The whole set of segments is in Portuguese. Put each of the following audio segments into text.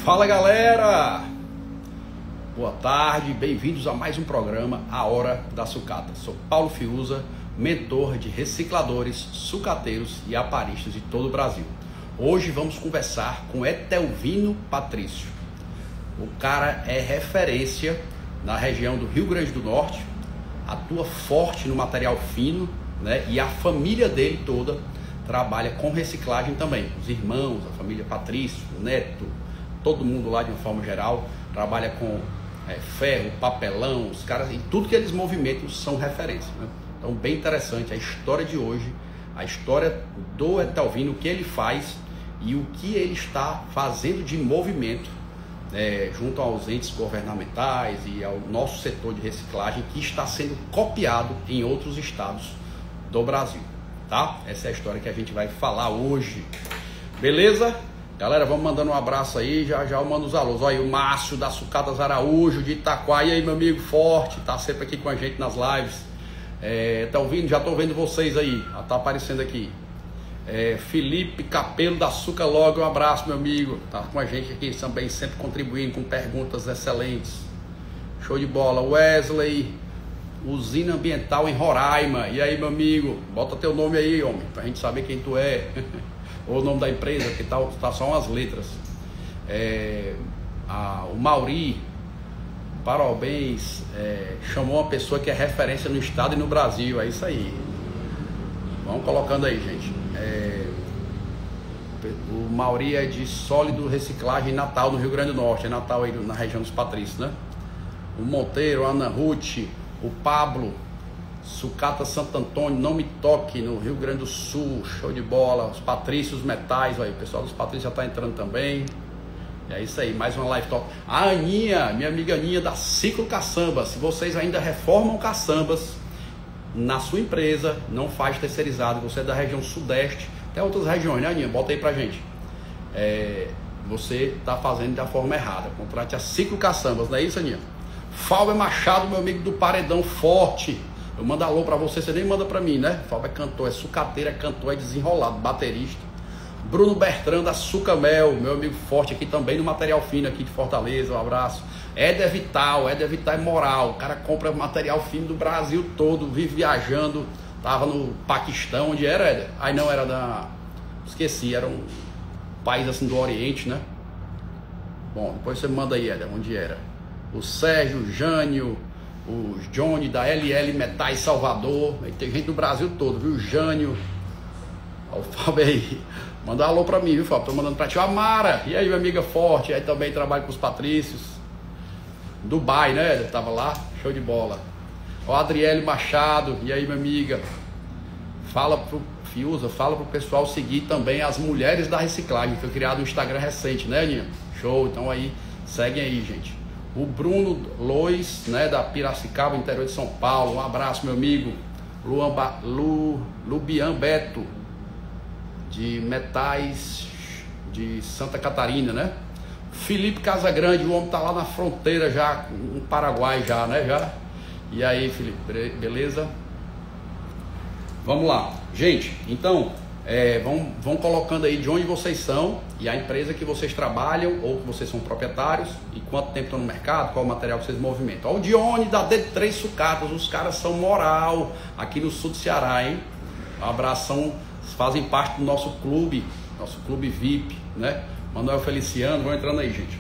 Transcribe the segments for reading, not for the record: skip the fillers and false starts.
Fala galera, boa tarde, bem-vindos a mais um programa A Hora da Sucata. Sou Paulo Fiuza, mentor de recicladores, sucateiros e aparistas de todo o Brasil. Hoje vamos conversar com Etelvino Patrício. O cara é referência na região do Rio Grande do Norte, atua forte no material fino, né? E a família dele toda trabalha com reciclagem também. Os irmãos, a família Patrício, o neto, todo mundo lá de uma forma geral trabalha com ferro, papelão, os caras, e tudo que eles movimentam são referência, né? Então, bem interessante a história de hoje, a história do Etelvino, o que ele faz e o que ele está fazendo de movimento junto aos entes governamentais e ao nosso setor de reciclagem, que está sendo copiado em outros estados do Brasil, tá? Essa é a história que a gente vai falar hoje, beleza? Galera, vamos mandando um abraço aí, já eu mando os alôs. Olha aí, o Márcio da Sucatas Araújo de Itaquá, e aí meu amigo forte, tá sempre aqui com a gente nas lives. Tá ouvindo? Já tô vendo vocês aí, já tá aparecendo aqui. Felipe Capelo da Suca Log, um abraço meu amigo, tá com a gente aqui também, sempre contribuindo com perguntas excelentes. Show de bola. Wesley, Usina Ambiental em Roraima, e aí meu amigo, bota teu nome aí, homem, pra gente saber quem tu é. Ou o nome da empresa, que tá só umas letras. O Mauri, parabéns, chamou uma pessoa que é referência no estado e no Brasil, é isso aí. Vamos colocando aí, gente. O Mauri é de sólido reciclagem em Natal, no Rio Grande do Norte, é Natal aí na região dos Patrícios, né? O Monteiro, a Ana Ruth, o Pablo, Sucata Santo Antônio, Não Me Toque, no Rio Grande do Sul, show de bola. Os Patrícios Metais, aí, o pessoal dos Patrícios já está entrando também. É isso aí, mais uma live top. A Aninha, minha amiga Aninha da Ciclo Caçambas, se vocês ainda reformam caçambas na sua empresa, não faz terceirizado, você é da região sudeste, tem outras regiões, né, Aninha? Bota aí pra gente. Você está fazendo da forma errada, contrate a Ciclo Caçambas, não é isso, Aninha? Fábio Machado, meu amigo do Paredão Forte. Eu mando alô pra você nem manda pra mim, né? Fábio é cantor, é sucateiro, é cantor, é desenrolado, baterista. Bruno Bertrand da Sucamel, meu amigo forte aqui também no material fino aqui de Fortaleza, um abraço. Éder Vital é moral, o cara compra material fino do Brasil todo, vive viajando, tava no Paquistão, onde era, Éder? Aí não, era esqueci, era um país assim do Oriente, né? Bom, depois você manda aí, Éder, onde era. O Sérgio, o Jânio, o Johnny da LL Metais Salvador, aí tem gente do Brasil todo, viu? O Jânio, o Fábio aí, manda um alô pra mim, viu, Fábio? Tô mandando pra ti. A Mara, e aí, minha amiga forte, aí também trabalho com os Patrícios. Dubai, né? Tava lá, show de bola. O Adriele Machado, e aí, minha amiga? Fala pro Fiuza, fala pro pessoal seguir também as Mulheres da Reciclagem, que foi criado no Instagram recente, né, Aninha? Show, então aí, seguem aí, gente. O Bruno Lois, né, da Piracicaba, interior de São Paulo, um abraço, meu amigo. Lubian Beto, de Metais de Santa Catarina, né? Felipe Casagrande, o homem tá lá na fronteira já, no Paraguai já, né? Já. E aí, Felipe, beleza? Vamos lá, gente, então, vão colocando aí de onde vocês são e a empresa que vocês trabalham ou que vocês são proprietários e quanto tempo estão no mercado, qual o material que vocês movimentam. Ó, o Dione da D3 Sucatas, os caras são moral aqui no sul do Ceará, hein? Um abração, fazem parte do nosso clube VIP, né? Manuel Feliciano, vão entrando aí, gente.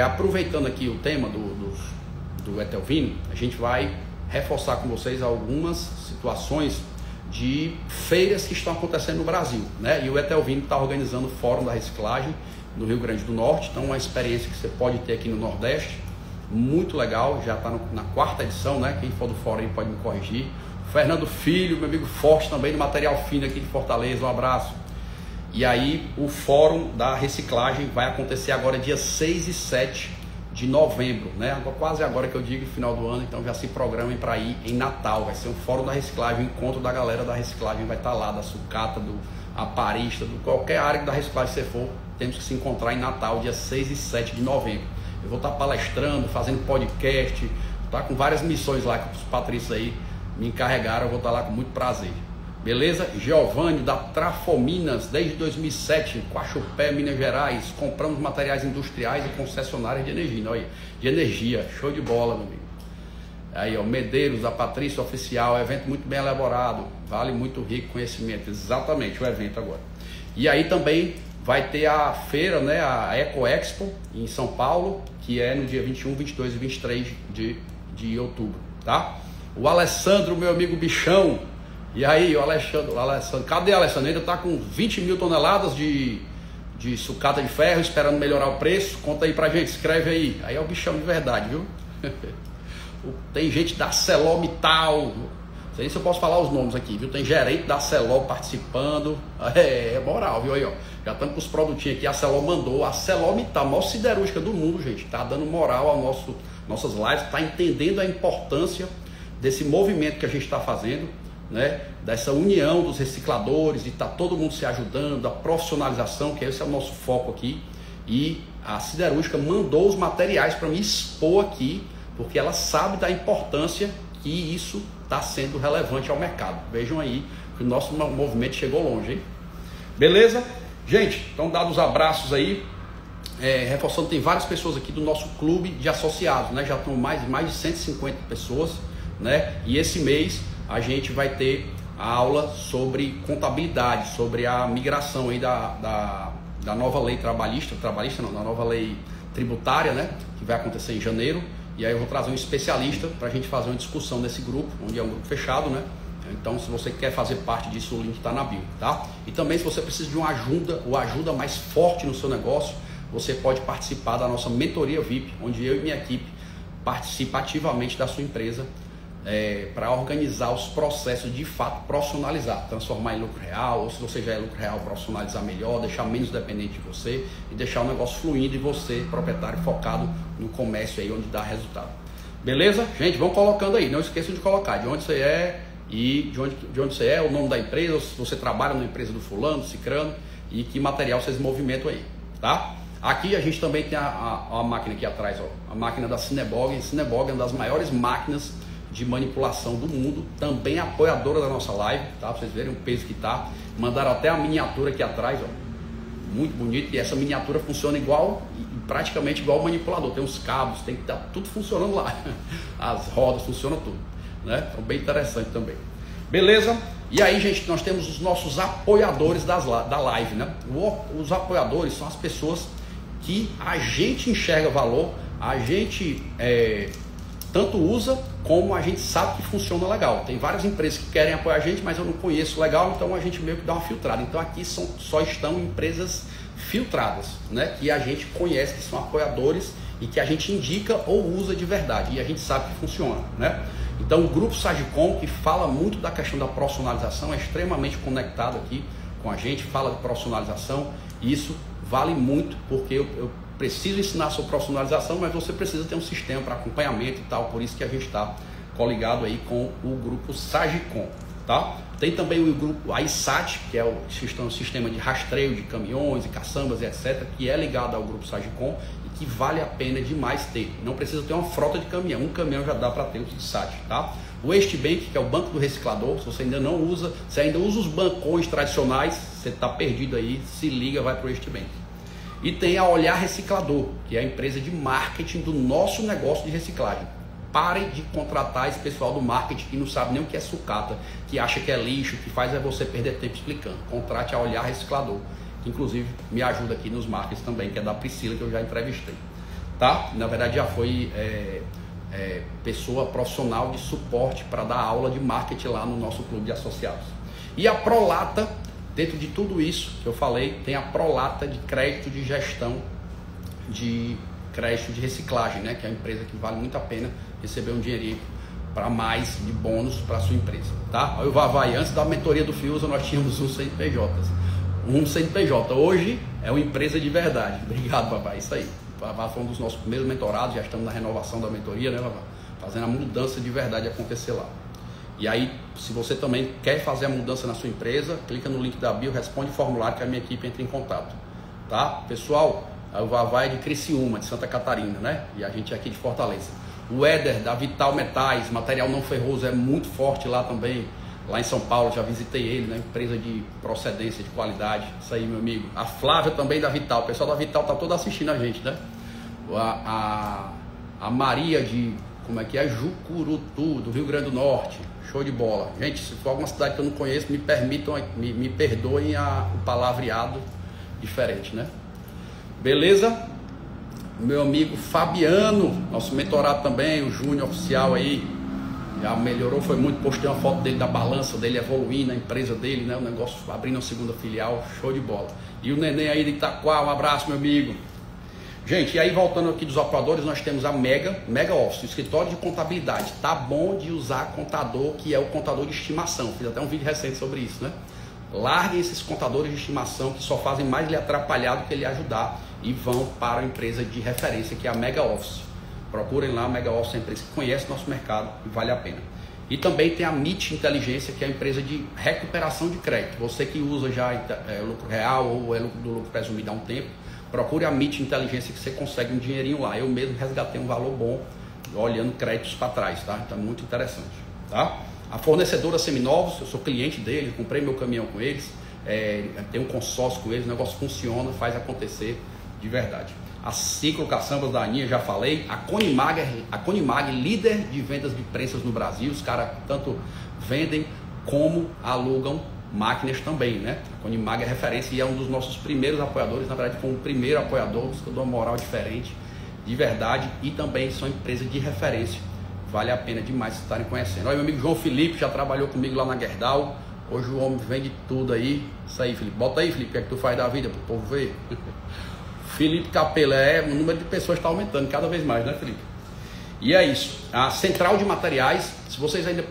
Aproveitando aqui o tema do Etelvino, a gente vai reforçar com vocês algumas situações de feiras que estão acontecendo no Brasil, né? E o Etelvino está organizando o Fórum da Reciclagem no Rio Grande do Norte, então uma experiência que você pode ter aqui no Nordeste, muito legal, já está na 4ª edição, né? Quem for do Fórum aí pode me corrigir. Fernando Filho, meu amigo forte também do material fino aqui de Fortaleza, um abraço. E aí o Fórum da Reciclagem vai acontecer agora dia 6 e 7 de novembro, né? Quase agora que eu digo final do ano, então já se programem para ir em Natal. Vai ser um Fórum da Reciclagem, um encontro da galera da reciclagem vai estar lá, da sucata, do aparista, do qualquer área da reciclagem que você for, temos que se encontrar em Natal, dia 6 e 7 de novembro. Eu vou estar palestrando, fazendo podcast, tá com várias missões lá que os Patrícios aí me encarregaram, eu vou estar lá com muito prazer. Beleza? Giovanni da Trafominas, desde 2007, Quaxupé, Minas Gerais. Compramos materiais industriais e concessionárias de energia. Olha aí, de energia, show de bola, meu amigo. Aí, ó, Medeiros, a Patrícia Oficial, evento muito bem elaborado, vale muito rico conhecimento. Exatamente, o evento agora. E aí também vai ter a feira, né, a Eco Expo em São Paulo, que é no dia 21, 22 e 23 de outubro, tá? O Alessandro, meu amigo bichão. E aí, o Alessandro, cadê o Alessandro? Ainda tá com 20 mil toneladas de sucata de ferro, esperando melhorar o preço. Conta aí pra gente, escreve aí. Aí é o bichão de verdade, viu? Tem gente da Celomital, não sei se eu posso falar os nomes aqui, viu? Tem gerente da Celol participando. É moral, viu? Aí, ó. Já estamos com os produtinhos aqui. A Celol mandou. A Celomital, a maior siderúrgica do mundo, gente. Tá dando moral ao nossas lives. Tá entendendo a importância desse movimento que a gente está fazendo, né? Dessa união dos recicladores, de estar todo mundo se ajudando, da profissionalização, que esse é o nosso foco aqui. E a siderúrgica mandou os materiais para me expor aqui, porque ela sabe da importância que isso está sendo relevante ao mercado. Vejam aí que o nosso movimento chegou longe, hein? Beleza? Gente, então dados os abraços aí, reforçando, tem várias pessoas aqui do nosso clube de associados, né? Já estão mais de 150 pessoas, né? E esse mês a gente vai ter a aula sobre contabilidade, sobre a migração aí da nova lei trabalhista não, da nova lei tributária, né? Que vai acontecer em janeiro. E aí eu vou trazer um especialista para a gente fazer uma discussão nesse grupo, onde é um grupo fechado, né? Então, se você quer fazer parte disso, o link está na bio, tá? E também, se você precisa de uma ajuda mais forte no seu negócio, você pode participar da nossa mentoria VIP, onde eu e minha equipe participam ativamente da sua empresa, para organizar os processos de fato, profissionalizar, transformar em lucro real, ou se você já é lucro real, profissionalizar melhor, deixar menos dependente de você e deixar o negócio fluindo e você, proprietário, focado no comércio aí onde dá resultado. Beleza? Gente, vão colocando aí, não esqueçam de colocar de onde você é e de onde você é, o nome da empresa, se você trabalha na empresa do fulano, do cicrano e que material vocês movimentam aí, tá? Aqui a gente também tem a máquina aqui atrás, ó, a máquina da Cinebog. Cinebog é uma das maiores máquinas de manipulação do mundo, também apoiadora da nossa live, tá? Pra vocês verem o peso que tá. Mandaram até a miniatura aqui atrás, ó, muito bonito, e essa miniatura funciona igual, praticamente igual o manipulador, tem os cabos, tem que estar tudo funcionando lá, as rodas funcionam tudo, né? Então bem interessante também. Beleza? E aí, gente, nós temos os nossos apoiadores da live, né? Os apoiadores são as pessoas que a gente enxerga valor, a gente tanto usa como a gente sabe que funciona legal. Tem várias empresas que querem apoiar a gente, mas eu não conheço legal, então a gente meio que dá uma filtrada. Então aqui só estão empresas filtradas, né? Que a gente conhece, que são apoiadores e que a gente indica ou usa de verdade e a gente sabe que funciona, né? Então o grupo Sagicom, que fala muito da questão da profissionalização, é extremamente conectado aqui com a gente, fala de profissionalização, e isso vale muito, porque eu preciso ensinar sobre profissionalização, mas você precisa ter um sistema para acompanhamento e tal, por isso que a gente está coligado aí com o grupo Sagicom, tá? Tem também o grupo AISAT, que é o sistema de rastreio de caminhões e caçambas e etc, que é ligado ao grupo Sagicom e que vale a pena demais ter. Não precisa ter uma frota de caminhão, um caminhão já dá para ter o AISAT, tá? O Waste Bank, que é o banco do reciclador, se você ainda não usa, se ainda usa os bancões tradicionais, você está perdido aí, se liga, vai para o Waste Bank. E tem a Olhar Reciclador, que é a empresa de marketing do nosso negócio de reciclagem. Parem de contratar esse pessoal do marketing que não sabe nem o que é sucata, que acha que é lixo, que faz você perder tempo explicando. Contrate a Olhar Reciclador, que inclusive me ajuda aqui nos markets também, que é da Priscila, que eu já entrevistei. Tá? Na verdade já foi pessoa profissional de suporte para dar aula de marketing lá no nosso clube de associados. E a Prolata, dentro de tudo isso que eu falei, tem a Prolata de crédito de gestão de crédito de reciclagem, né? Que é uma empresa que vale muito a pena receber um dinheirinho para mais de bônus para a sua empresa, tá? Aí o Vavai, antes da mentoria do Fiuza, nós tínhamos um CNPJ, hoje é uma empresa de verdade. Obrigado, Vavai, isso aí. O Vavai foi um dos nossos primeiros mentorados, já estamos na renovação da mentoria, né, Vavai? Fazendo a mudança de verdade acontecer lá. E aí, se você também quer fazer a mudança na sua empresa, clica no link da bio, responde o formulário que a minha equipe entra em contato, tá? Pessoal, o Vavai é de Criciúma, de Santa Catarina, né? E a gente é aqui de Fortaleza. O Éder, da Vital Metais, material não ferroso, é muito forte lá também. lá em São Paulo, já visitei ele, né? Empresa de procedência, de qualidade. Isso aí, meu amigo. A Flávia também da Vital. O pessoal da Vital tá todo assistindo a gente, né? A Maria de, como é que é? Jucurutu, do Rio Grande do Norte. Show de bola. Gente, se for alguma cidade que eu não conheço, me permitam, me perdoem o palavreado diferente, né? Beleza? Meu amigo Fabiano, nosso mentorado também, o Júnior oficial aí, já melhorou, foi muito. Postei uma foto dele da balança dele evoluindo, a empresa dele, né? O negócio abrindo uma segunda filial, show de bola. E o Neném aí de Itaquá, um abraço, meu amigo. Gente, e aí voltando aqui dos operadores, nós temos a Mega Office, o escritório de contabilidade. Tá bom de usar contador, que é o contador de estimação. Fiz até um vídeo recente sobre isso, né? Larguem esses contadores de estimação que só fazem mais lhe atrapalhar do que lhe ajudar e vão para a empresa de referência, que é a Mega Office. Procurem lá, a Mega Office é uma empresa que conhece nosso mercado e vale a pena. E também tem a MIT Inteligência, que é a empresa de recuperação de crédito. Você que usa já lucro real ou é lucro do lucro presumido há um tempo, procure a MIT Inteligência que você consegue um dinheirinho lá. Eu mesmo resgatei um valor bom olhando créditos para trás, tá? Então, muito interessante, tá? A fornecedora Seminovos, eu sou cliente deles, comprei meu caminhão com eles, tenho um consórcio com eles, o negócio funciona, faz acontecer de verdade. A Ciclo Caçambas da Aninha, já falei. A Conimag, líder de vendas de prensas no Brasil. Os caras tanto vendem como alugam máquinas também, né? A Conimag é referência e é um dos nossos primeiros apoiadores. Na verdade, foi o primeiro apoiador, que eu dou uma moral diferente, de verdade. E também são empresas de referência. Vale a pena demais vocês estarem conhecendo. Olha, meu amigo João Felipe já trabalhou comigo lá na Gerdau. Hoje o homem vende tudo aí. Isso aí, Felipe. Bota aí, Felipe, o que é que tu faz da vida para o povo ver? Felipe Capela, o número de pessoas está aumentando cada vez mais, né, Felipe? E é isso. A Central de Materiais, se vocês ainda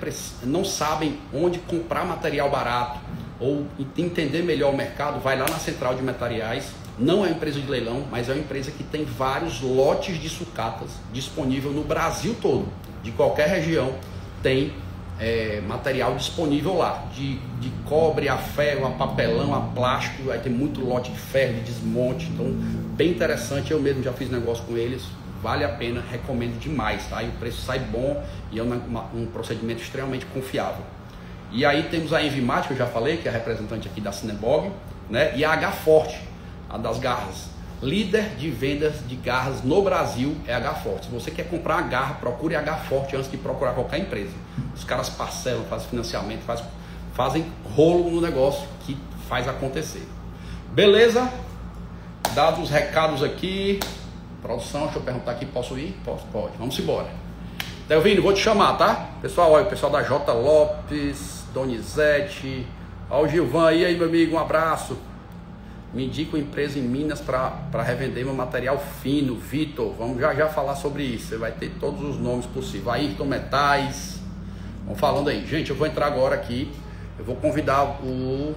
não sabem onde comprar material barato ou entender melhor o mercado, vai lá na Central de Materiais. Não é uma empresa de leilão, mas é uma empresa que tem vários lotes de sucatas disponível no Brasil todo. De qualquer região tem material disponível lá, de cobre a ferro, a papelão, a plástico. Aí tem muito lote de ferro, de desmonte, então bem interessante. Eu mesmo já fiz negócio com eles, vale a pena, recomendo demais, tá? E o preço sai bom e é um procedimento extremamente confiável. E aí temos a Envimat, que eu já falei, que é a representante aqui da Cinebog, né? E a H-Forte, a das garras. Líder de vendas de garras no Brasil é a H-Forte. Se você quer comprar uma garra, procure a H-Forte antes de procurar qualquer empresa. Os caras parcelam, fazem financiamento, fazem rolo no negócio que faz acontecer. Beleza? Dados os recados aqui. Produção, deixa eu perguntar aqui, posso ir? Posso? Pode. Vamos embora. Delvino, vou te chamar, tá? Pessoal, olha, o pessoal da J. Lopes, Donizete, olha o Gilvan aí, meu amigo, um abraço. Me indica uma empresa em Minas para revender meu material fino. Vitor, vamos já falar sobre isso. Você vai ter todos os nomes possíveis. Ayrton Metais. Vamos falando aí. Gente, eu vou entrar agora aqui. Eu vou convidar o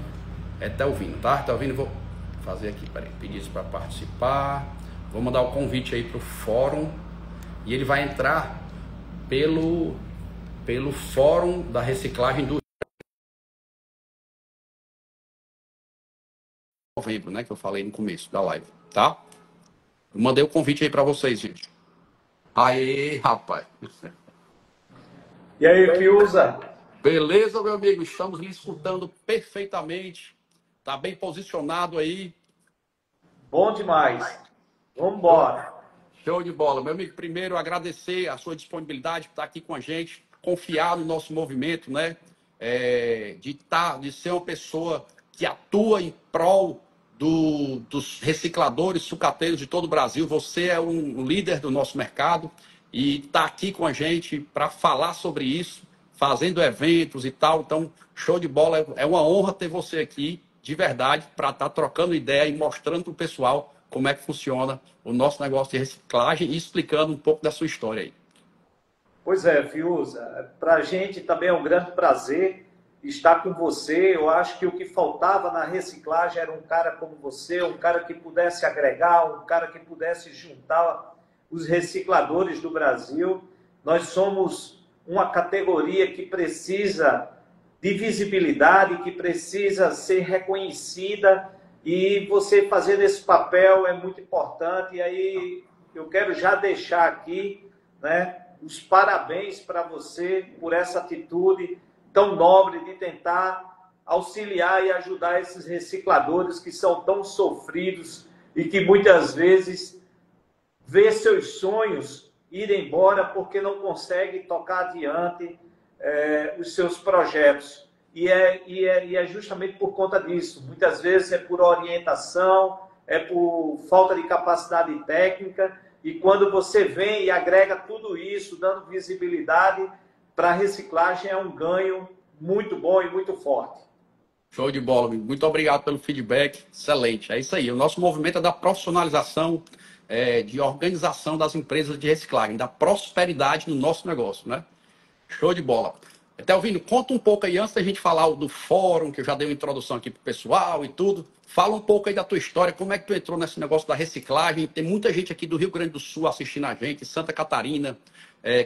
Telvino, tá? Telvino, eu vou fazer aqui, peraí, pedir isso para participar. Vou mandar o convite aí para o fórum. E ele vai entrar pelo fórum da reciclagem do novembro, né, que eu falei no começo da live, tá? Eu mandei o convite aí para vocês, gente. Aê, rapaz. E aí, Fiuza? Beleza, meu amigo? Estamos lhe escutando perfeitamente. Tá bem posicionado aí. Bom demais. Vamos embora. Show de bola. Meu amigo, primeiro agradecer a sua disponibilidade por estar aqui com a gente, confiar no nosso movimento, né? De ser uma pessoa que atua em prol dos recicladores, sucateiros de todo o Brasil. Você é um líder do nosso mercado e está aqui com a gente para falar sobre isso, fazendo eventos e tal. Então, show de bola. É uma honra ter você aqui, de verdade, para estar trocando ideia e mostrando para o pessoal como é que funciona o nosso negócio de reciclagem e explicando um pouco da sua história aí. Pois é, Fiuza. Para a gente também é um grande prazer estar com você. Eu acho que o que faltava na reciclagem era um cara como você, um cara que pudesse agregar, um cara que pudesse juntar os recicladores do Brasil. Nós somos uma categoria que precisa de visibilidade, que precisa ser reconhecida, e você fazer esse papel é muito importante. E aí eu quero já deixar aqui, né, os parabéns para você por essa atitude tão nobre de tentar auxiliar e ajudar esses recicladores que são tão sofridos e que muitas vezes vê seus sonhos ir embora porque não consegue tocar adiante os seus projetos. E é justamente por conta disso. Muitas vezes é por orientação, é por falta de capacidade técnica, e quando você vem e agrega tudo isso, dando visibilidade para a reciclagem, é um ganho muito bom e muito forte. Show de bola, amigo. Muito obrigado pelo feedback. Excelente. É isso aí. O nosso movimento é da profissionalização, de organização das empresas de reciclagem, da prosperidade no nosso negócio, né? Show de bola. Telvino, conta um pouco aí, antes da gente falar do fórum, que eu já dei uma introdução aqui pro pessoal e tudo. Fala um pouco aí da tua história, como é que tu entrou nesse negócio da reciclagem. Tem muita gente aqui do Rio Grande do Sul assistindo a gente, Santa Catarina,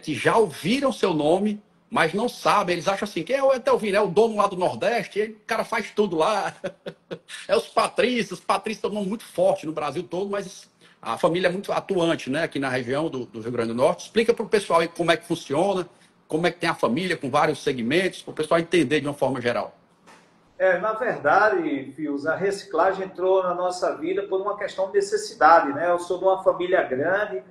que já ouviram seu nome, mas não sabem. Eles acham assim, quem é o Telvino? É o dono lá do Nordeste, o cara faz tudo lá. É os patrícios é um nome muito forte no Brasil todo, mas a família é muito atuante, né, aqui na região do Rio Grande do Norte. Explica para o pessoal aí como é que funciona, como é que tem a família com vários segmentos, para o pessoal entender de uma forma geral. Na verdade, Fios, a reciclagem entrou na nossa vida por uma questão de necessidade, né? Eu sou de uma família grande,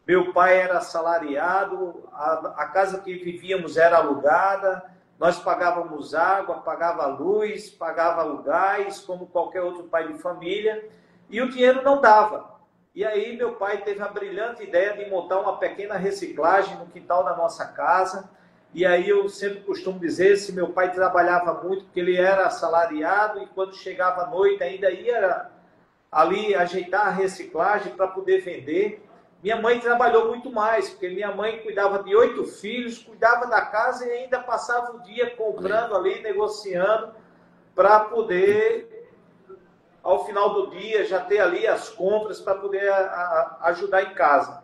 meu pai era assalariado, a casa que vivíamos era alugada, nós pagávamos água, pagava luz, pagava o gás, como qualquer outro pai de família, e o dinheiro não dava. E aí meu pai teve a brilhante ideia de montar uma pequena reciclagem no quintal da nossa casa. E aí eu sempre costumo dizer, se meu pai trabalhava muito, porque ele era assalariado, e quando chegava à noite ainda ia ali ajeitar a reciclagem para poder vender. Minha mãe trabalhou muito mais, porque minha mãe cuidava de 8 filhos, cuidava da casa e ainda passava o dia comprando ali, negociando, para poder, ao final do dia, já ter ali as compras para poder ajudar em casa.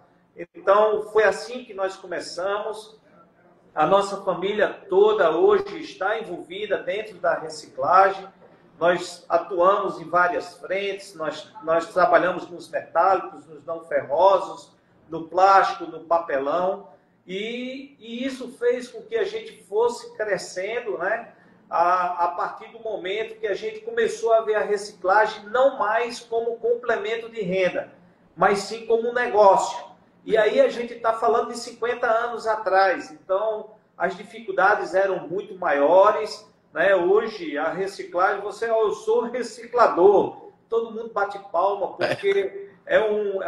Então, foi assim que nós começamos. A nossa família toda hoje está envolvida dentro da reciclagem. Nós atuamos em várias frentes, nós trabalhamos nos metálicos, nos não ferrosos, no plástico, no papelão, e isso fez com que a gente fosse crescendo, né? A partir do momento que a gente começou a ver a reciclagem não mais como complemento de renda, mas sim como um negócio. E aí a gente está falando de 50 anos atrás, então as dificuldades eram muito maiores, né? Hoje a reciclagem, eu sou reciclador, todo mundo bate palma, porque é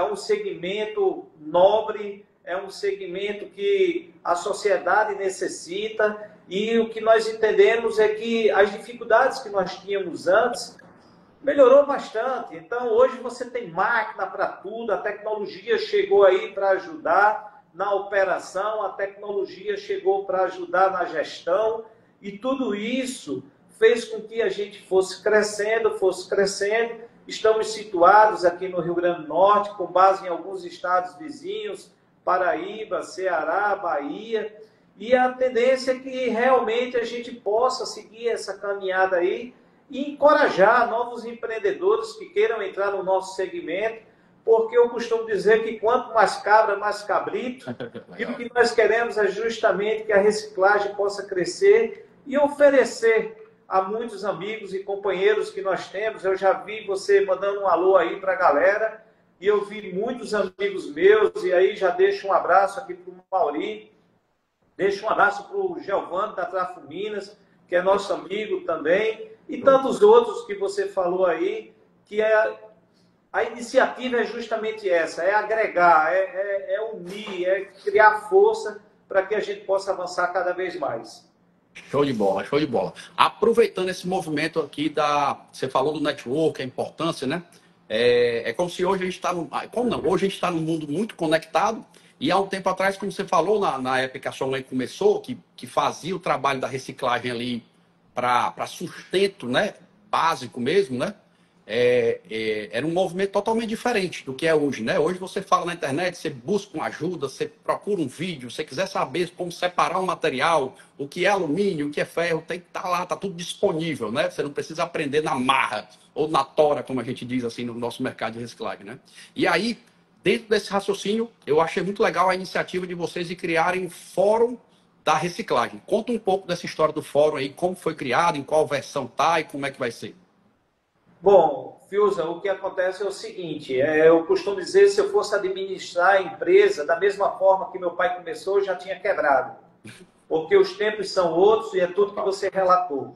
um segmento nobre, é um segmento que a sociedade necessita. E o que nós entendemos é que as dificuldades que nós tínhamos antes melhorou bastante. Então, hoje você tem máquina para tudo, a tecnologia chegou aí para ajudar na operação, a tecnologia chegou para ajudar na gestão, e tudo isso fez com que a gente fosse crescendo. Estamos situados aqui no Rio Grande do Norte, com base em alguns estados vizinhos, Paraíba, Ceará, Bahia. E a tendência é que realmente a gente possa seguir essa caminhada aí e encorajar novos empreendedores que queiram entrar no nosso segmento, porque eu costumo dizer que quanto mais cabra, mais cabrito. E o que nós queremos é justamente que a reciclagem possa crescer e oferecer a muitos amigos e companheiros que nós temos. Eu já vi você mandando um alô aí para a galera, e eu vi muitos amigos meus, e aí já deixo um abraço aqui para o Mauri. Deixo um abraço para o Giovanni da Trafo Minas, que é nosso amigo também, e tantos outros que você falou aí, que a iniciativa é justamente essa, é agregar, é unir, é criar força para que a gente possa avançar cada vez mais. Show de bola, show de bola. Aproveitando esse movimento aqui você falou do network, a importância, né? É como se hoje a gente está hoje a gente está num mundo muito conectado. E há um tempo atrás, como você falou, na época que a sua mãe começou, que fazia o trabalho da reciclagem ali para sustento, né, básico mesmo, né, era um movimento totalmente diferente do que é hoje, né? Hoje você fala na internet, você busca uma ajuda, você procura um vídeo, você quiser saber como separar um material, o que é alumínio, o que é ferro, tem que estar lá, está tudo disponível, né? Você não precisa aprender na marra ou na tora, como a gente diz assim no nosso mercado de reciclagem, né? E aí, dentro desse raciocínio, eu achei muito legal a iniciativa de vocês de criarem um fórum da reciclagem. Conta um pouco dessa história do fórum aí, como foi criado, em qual versão tá e como é que vai ser. Bom, Fiuza, o que acontece é o seguinte, eu costumo dizer, se eu fosse administrar a empresa da mesma forma que meu pai começou, eu já tinha quebrado. Porque os tempos são outros e é tudo que você relatou.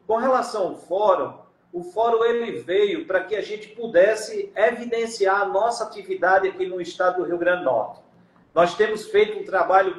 Com relação ao fórum, o fórum ele veio para que a gente pudesse evidenciar a nossa atividade aqui no estado do Rio Grande do Norte. Nós temos feito um trabalho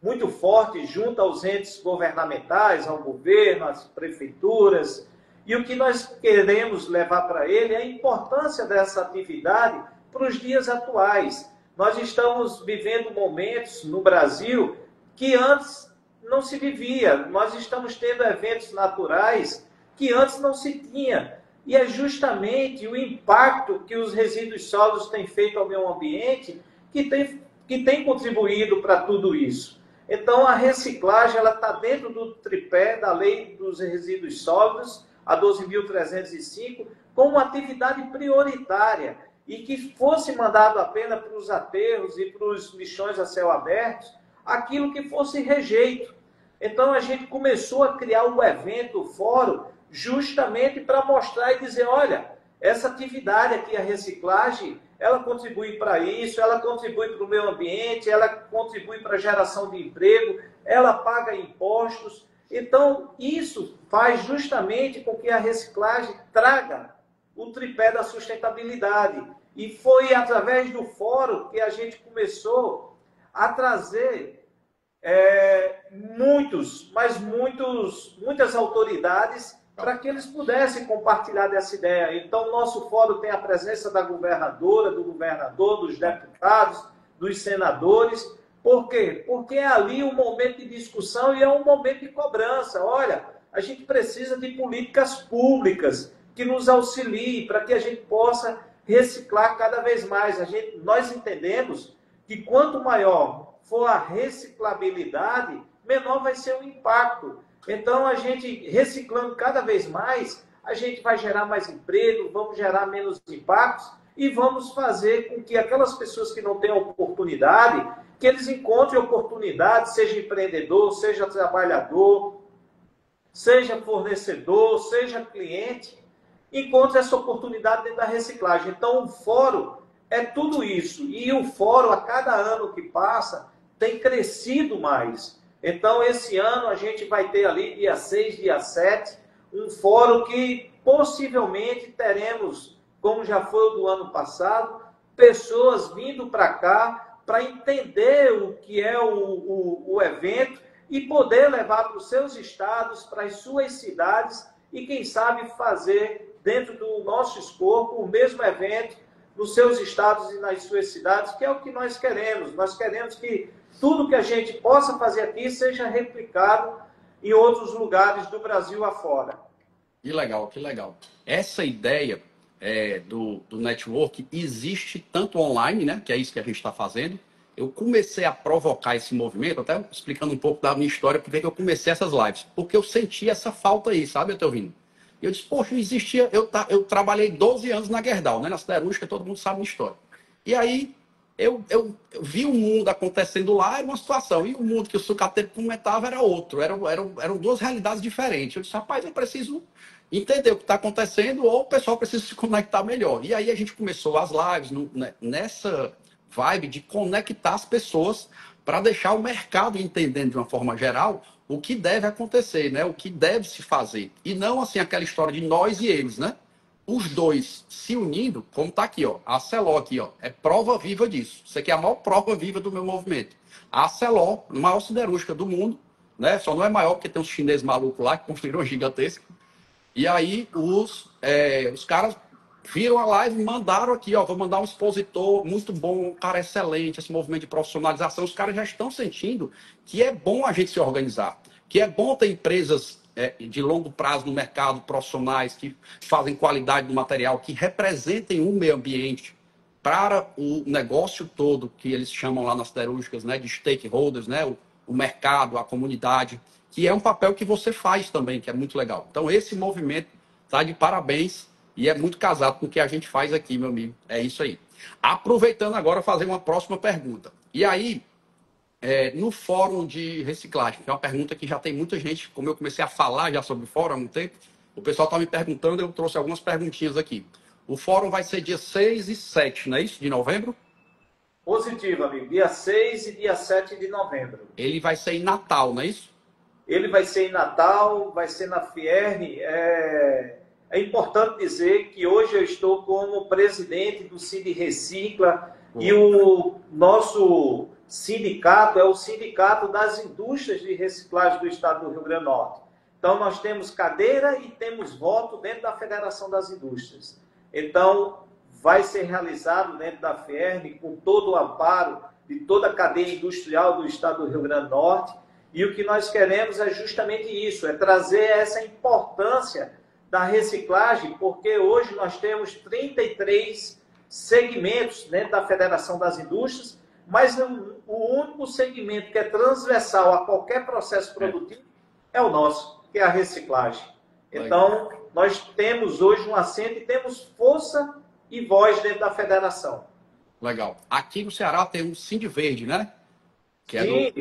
muito forte junto aos entes governamentais, ao governo, às prefeituras, e o que nós queremos levar para ele é a importância dessa atividade para os dias atuais. Nós estamos vivendo momentos no Brasil que antes não se vivia. Nós estamos tendo eventos naturais que antes não se tinha. E é justamente o impacto que os resíduos sólidos têm feito ao meio ambiente que tem contribuído para tudo isso. Então, a reciclagem está dentro do tripé da Lei dos Resíduos Sólidos, a 12.305, como uma atividade prioritária e que fosse mandado apenas para os aterros e para os lixões a céu aberto, aquilo que fosse rejeito. Então, a gente começou a criar o evento, o fórum, justamente para mostrar e dizer, olha, essa atividade aqui, a reciclagem, ela contribui para isso, ela contribui para o meio ambiente, ela contribui para a geração de emprego, ela paga impostos. Então, isso faz justamente com que a reciclagem traga o tripé da sustentabilidade. E foi através do fórum que a gente começou a trazer muitas autoridades para que eles pudessem compartilhar dessa ideia. Então, o nosso fórum tem a presença da governadora, do governador, dos deputados, dos senadores. Por quê? Porque é ali um momento de discussão e é um momento de cobrança. Olha, a gente precisa de políticas públicas que nos auxiliem para que a gente possa reciclar cada vez mais. Nós entendemos que quanto maior for a reciclabilidade, menor vai ser o impacto. Então, a gente reciclando cada vez mais, a gente vai gerar mais emprego, vamos gerar menos impactos e vamos fazer com que aquelas pessoas que não têm oportunidade, que eles encontrem oportunidade, seja empreendedor, seja trabalhador, seja fornecedor, seja cliente, encontre essa oportunidade dentro da reciclagem. Então, o fórum é tudo isso. E o fórum, a cada ano que passa, tem crescido mais. Então, esse ano a gente vai ter ali, dia 6, dia 7, um fórum que possivelmente teremos, como já foi o do ano passado, pessoas vindo para cá para entender o que é o evento e poder levar para os seus estados, para as suas cidades e, quem sabe, fazer dentro do nosso escopo o mesmo evento nos seus estados e nas suas cidades, que é o que nós queremos. Nós queremos que tudo que a gente possa fazer aqui seja replicado em outros lugares do Brasil afora. Que legal, que legal. Essa ideia do network existe tanto online, né, que é isso que a gente está fazendo. Eu comecei a provocar esse movimento, até explicando um pouco da minha história, porque eu comecei essas lives. Porque eu senti essa falta aí, sabe, Etelvino? E eu disse, poxa, não existia... Eu trabalhei 12 anos na Gerdau, né, na siderúrgica, todo mundo sabe a minha história. E aí, eu vi o mundo acontecendo lá, era uma situação, e o mundo que o sucateiro comentava era outro, eram duas realidades diferentes. Eu disse, rapaz, eu preciso entender o que está acontecendo ou o pessoal precisa se conectar melhor. E aí a gente começou as lives nessa vibe de conectar as pessoas para deixar o mercado entendendo de uma forma geral o que deve acontecer, né? O que deve se fazer. E não assim aquela história de nós e eles, né? Os dois se unindo, como está aqui, ó, a Celó aqui, ó, é prova viva disso. Isso aqui é a maior prova viva do meu movimento. A Celó, a maior siderúrgica do mundo, né? Só não é maior porque tem uns chineses malucos lá que construíram uma gigantesca. E aí os caras viram a live e mandaram aqui, ó, vou mandar um expositor muito bom, um cara excelente, esse movimento de profissionalização. Os caras já estão sentindo que é bom a gente se organizar, que é bom ter empresas de longo prazo no mercado, profissionais que fazem qualidade do material, que representem o meio ambiente para o negócio todo, que eles chamam lá nas siderúrgicas, né, de stakeholders, né, o mercado, a comunidade, que é um papel que você faz também, que é muito legal. Então, esse movimento está de parabéns e é muito casado com o que a gente faz aqui, meu amigo. É isso aí. Aproveitando agora, fazer uma próxima pergunta. E aí, no fórum de reciclagem, que é uma pergunta que já tem muita gente, como eu comecei a falar já sobre o fórum há um tempo, o pessoal está me perguntando, eu trouxe algumas perguntinhas aqui. O fórum vai ser dia 6 e 7, não é isso? De novembro? Positivo, amigo. Dia 6 e dia 7 de novembro. Ele vai ser em Natal, não é isso? Ele vai ser em Natal, vai ser na Fierne. É importante dizer que hoje eu estou como presidente do Cine Recicla e o nosso sindicato é o Sindicato das Indústrias de Reciclagem do Estado do Rio Grande do Norte. Então, nós temos cadeira e temos voto dentro da Federação das Indústrias. Então, vai ser realizado dentro da Fierne com todo o amparo de toda a cadeia industrial do Estado do Rio Grande do Norte. E o que nós queremos é justamente isso, é trazer essa importância da reciclagem, porque hoje nós temos 33 segmentos dentro da Federação das Indústrias, mas o único segmento que é transversal a qualquer processo produtivo é o nosso, que é a reciclagem. Então, nós temos hoje um assento e temos força e voz dentro da federação. Legal. Aqui no Ceará tem um Cindy Verde, né? Que Sim,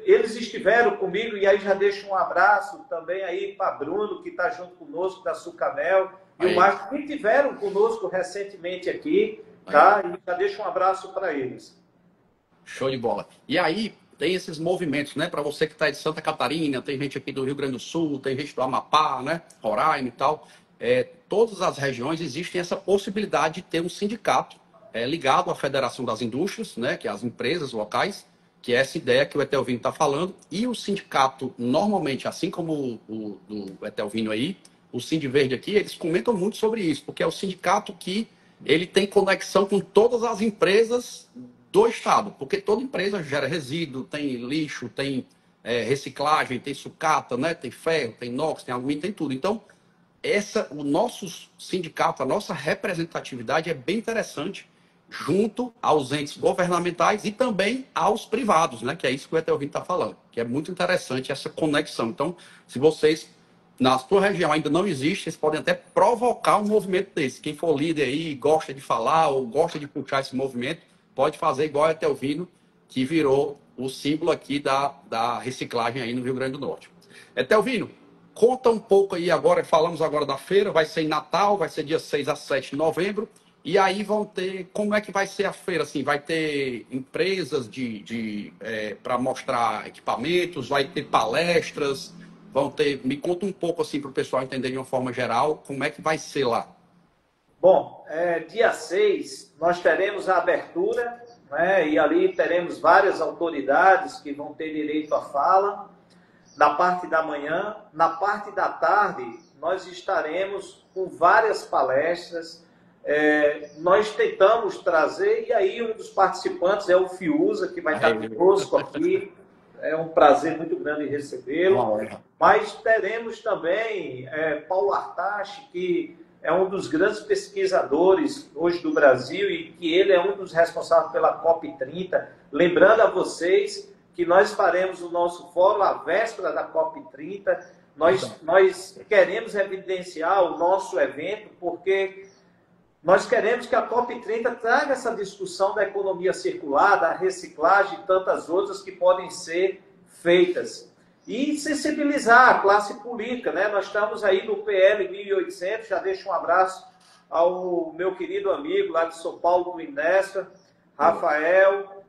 eles estiveram comigo e aí já deixo um abraço também aí para Bruno, que está junto conosco, da Sucamel, e o Marcos, que estiveram conosco recentemente aqui, tá? E já deixo um abraço para eles. Show de bola. E aí, tem esses movimentos, né? Para você que está de Santa Catarina, tem gente aqui do Rio Grande do Sul, tem gente do Amapá, né? Roraima e tal. Todas as regiões existem essa possibilidade de ter um sindicato ligado à Federação das Indústrias, né? Que é as empresas locais, que é essa ideia que o Etelvino está falando. E o sindicato, normalmente, assim como o do Etelvino aí, o Cindy Verde aqui, eles comentam muito sobre isso, porque é o sindicato que ele tem conexão com todas as empresas do Estado, porque toda empresa gera resíduo, tem lixo, tem reciclagem, tem sucata, né? Tem ferro, tem inox, tem alumínio, tem tudo. Então, o nosso sindicato, a nossa representatividade é bem interessante junto aos entes governamentais e também aos privados, né? Que é isso que o Etelvino está falando, que é muito interessante essa conexão. Então, se vocês, na sua região ainda não existe, vocês podem até provocar um movimento desse. Quem for líder aí, gosta de falar ou gosta de puxar esse movimento, pode fazer igual o Etelvino, que virou o símbolo aqui da reciclagem aí no Rio Grande do Norte. Etelvino, conta um pouco aí agora, falamos agora da feira, vai ser em Natal, vai ser dia 6 a 7 de novembro, e aí vão ter, como é que vai ser a feira? Assim, vai ter empresas para mostrar equipamentos, vai ter palestras, me conta um pouco assim para o pessoal entender de uma forma geral, como é que vai ser lá? Bom, dia 6 nós teremos a abertura, né, e ali teremos várias autoridades que vão ter direito à fala, na parte da manhã. Na parte da tarde, nós estaremos com várias palestras. Nós tentamos trazer, e aí um dos participantes é o Fiuza, que vai estar conosco aqui. É um prazer muito grande recebê-lo. Mas teremos também Paulo Artachi, que é um dos grandes pesquisadores hoje do Brasil e que ele é um dos responsáveis pela COP30. Lembrando a vocês que nós faremos o nosso fórum à véspera da COP30. Nós queremos evidenciar o nosso evento porque nós queremos que a COP30 traga essa discussão da economia circular, da reciclagem e tantas outras que podem ser feitas. E sensibilizar a classe política, né? Nós estamos aí no PL 1800, já deixo um abraço ao meu querido amigo lá de São Paulo, do Inespa, Rafael,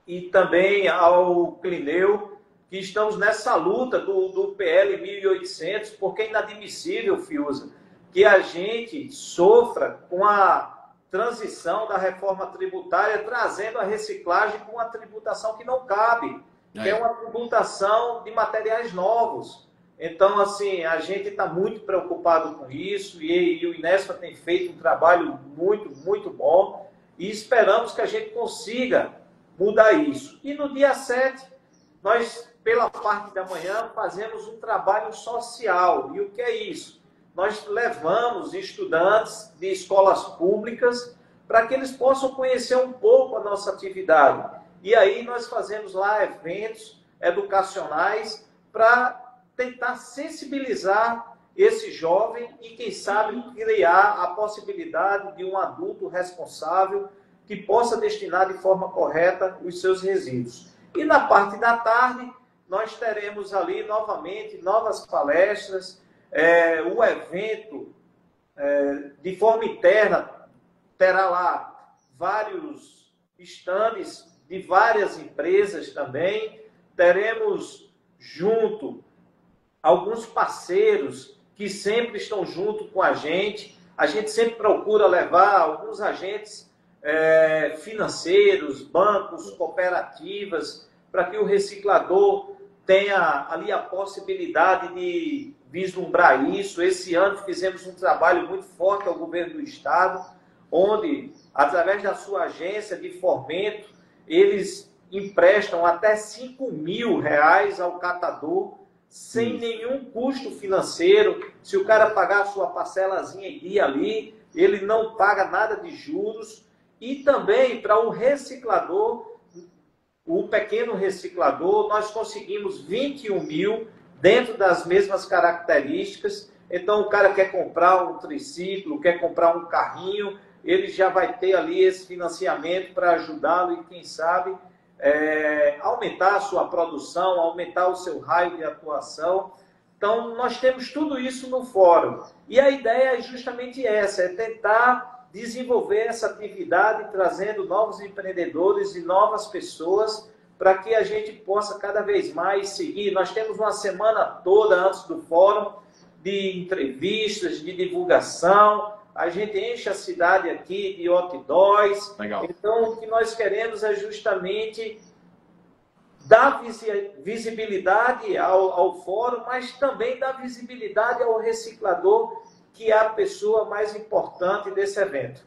e também ao Clineu, que estamos nessa luta do PL 1800, porque é inadmissível, Fiuza, que a gente sofra com a transição da reforma tributária, trazendo a reciclagem com uma tributação que não cabe, que é uma tributação de materiais novos. Então, assim, a gente está muito preocupado com isso e o Inespa tem feito um trabalho muito, muito bom e esperamos que a gente consiga mudar isso. E no dia 7, nós, pela parte da manhã, fazemos um trabalho social. E o que é isso? Nós levamos estudantes de escolas públicas para que eles possam conhecer um pouco a nossa atividade. E aí nós fazemos lá eventos educacionais para tentar sensibilizar esse jovem e, quem sabe, criar a possibilidade de um adulto responsável que possa destinar de forma correta os seus resíduos. E na parte da tarde, nós teremos ali novamente novas palestras, o evento de forma interna terá lá vários estandes de várias empresas também, teremos junto alguns parceiros que sempre estão junto com a gente sempre procura levar alguns agentes financeiros, bancos, cooperativas, para que o reciclador tenha ali a possibilidade de vislumbrar isso. Esse ano fizemos um trabalho muito forte ao governo do estado, onde, através da sua agência de fomento, eles emprestam até R$5.000 ao catador, sem nenhum custo financeiro. Se o cara pagar a sua parcelazinha em dia ali, ele não paga nada de juros. E também para o reciclador, o pequeno reciclador, nós conseguimos 21 mil dentro das mesmas características. Então, o cara quer comprar um triciclo, quer comprar um carrinho, ele já vai ter ali esse financiamento para ajudá-lo e, quem sabe, aumentar a sua produção, aumentar o seu raio de atuação. Então, nós temos tudo isso no fórum. E a ideia é justamente essa, é tentar desenvolver essa atividade, trazendo novos empreendedores e novas pessoas, para que a gente possa cada vez mais seguir. Nós temos uma semana toda antes do fórum de entrevistas, de divulgação. A gente enche a cidade aqui de outdoors. Legal. Então, o que nós queremos é justamente dar visibilidade ao fórum, mas também dar visibilidade ao reciclador, que é a pessoa mais importante desse evento.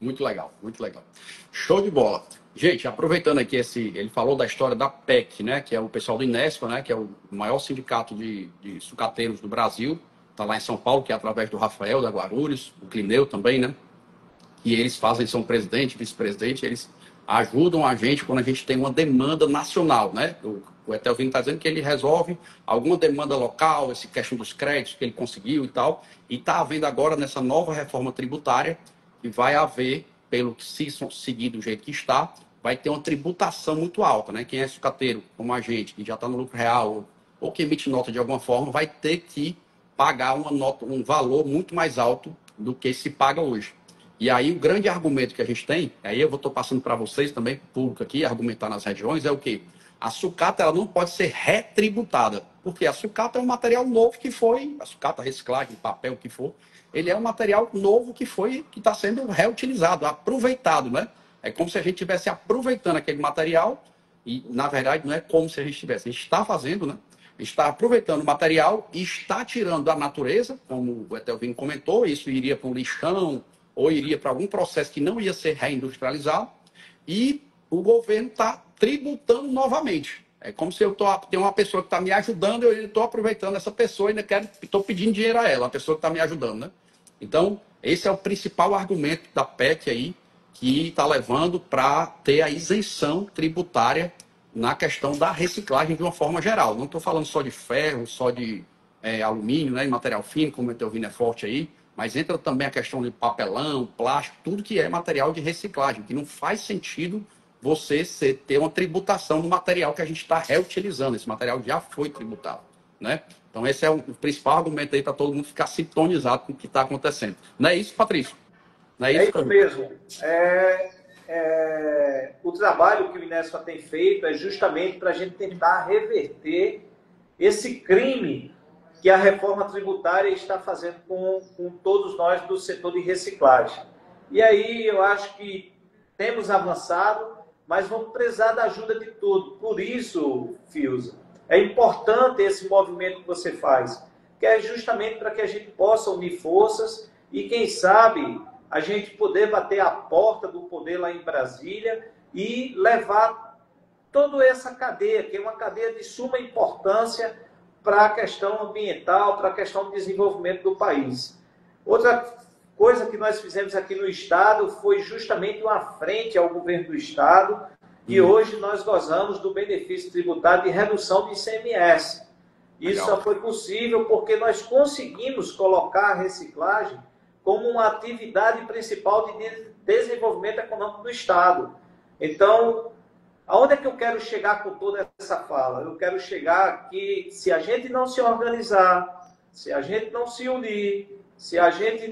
Muito legal, muito legal. Show de bola. Gente, aproveitando aqui ele falou da história da PEC, né, que é o pessoal do Inespa, né, que é o maior sindicato de sucateiros do Brasil, está lá em São Paulo, que é através do Rafael da Guarulhos, o Clineu também, né, e eles são presidente, vice-presidente, eles ajudam a gente quando a gente tem uma demanda nacional, né? O Etelvino está dizendo que ele resolve alguma demanda local, essa questão dos créditos que ele conseguiu e tal, e está havendo agora nessa nova reforma tributária, que vai haver, pelo que se seguir do jeito que está, vai ter uma tributação muito alta, né? Quem é sucateiro, como a gente, que já está no lucro real, ou que emite nota de alguma forma, vai ter que pagar um valor muito mais alto do que se paga hoje. E aí o grande argumento que a gente tem, aí eu estou passando para vocês também, público aqui, argumentar nas regiões, é o quê? A sucata ela não pode ser retributada, porque a sucata é um material novo que foi, a sucata, reciclagem, papel, o que for, ele é um material novo que está sendo reutilizado, aproveitado, né? É como se a gente estivesse aproveitando aquele material, e na verdade não é como se a gente estivesse, a gente está fazendo, né? Está aproveitando o material e está tirando da natureza, como o Etelvino comentou, isso iria para um lixão, ou iria para algum processo que não ia ser reindustrializado, e o governo está tributando novamente. É como se tenho uma pessoa que está me ajudando, eu estou aproveitando essa pessoa e ainda estou pedindo dinheiro a ela, a pessoa que está me ajudando, né? Então, esse é o principal argumento da PEC aí, que está levando para ter a isenção tributária na questão da reciclagem de uma forma geral. Não estou falando só de ferro, só de alumínio, né, e material fino, como o Etelvino é forte aí, mas entra também a questão de papelão, plástico, tudo que é material de reciclagem, que não faz sentido você ter uma tributação no material que a gente está reutilizando. Esse material já foi tributado, né? Então esse é o principal argumento aí para todo mundo ficar sintonizado com o que está acontecendo. Não é isso, Patrício? Não é isso mesmo. O trabalho que o Inespa tem feito é justamente para a gente tentar reverter esse crime que a reforma tributária está fazendo com todos nós do setor de reciclagem. E aí eu acho que temos avançado, mas vamos precisar da ajuda de todos. Por isso, Fiuza, é importante esse movimento que você faz, que é justamente para que a gente possa unir forças e, quem sabe, a gente poder bater a porta do poder lá em Brasília e levar toda essa cadeia, que é uma cadeia de suma importância para a questão ambiental, para a questão do desenvolvimento do país. Outra coisa que nós fizemos aqui no Estado foi justamente uma frente ao governo do Estado, e hoje nós gozamos do benefício tributário de redução de ICMS. Isso só foi possível porque nós conseguimos colocar a reciclagem como uma atividade principal de desenvolvimento econômico do Estado. Então, Aonde é que eu quero chegar com toda essa fala? Eu quero chegar que se a gente não se organizar, se a gente não se unir, se a gente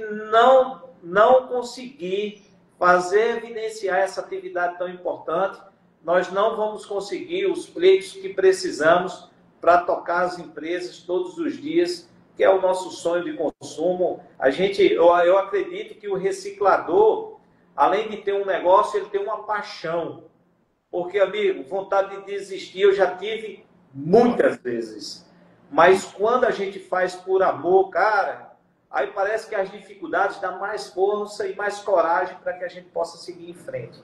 não conseguir fazer evidenciar essa atividade tão importante, nós não vamos conseguir os pleitos que precisamos para tocar as empresas todos os dias, que é o nosso sonho de consumo. Eu acredito que o reciclador, além de ter um negócio, ele tem uma paixão. Porque, amigo, vontade de desistir eu já tive muitas vezes. Mas quando a gente faz por amor, cara, aí parece que as dificuldades dão mais força e mais coragem para que a gente possa seguir em frente.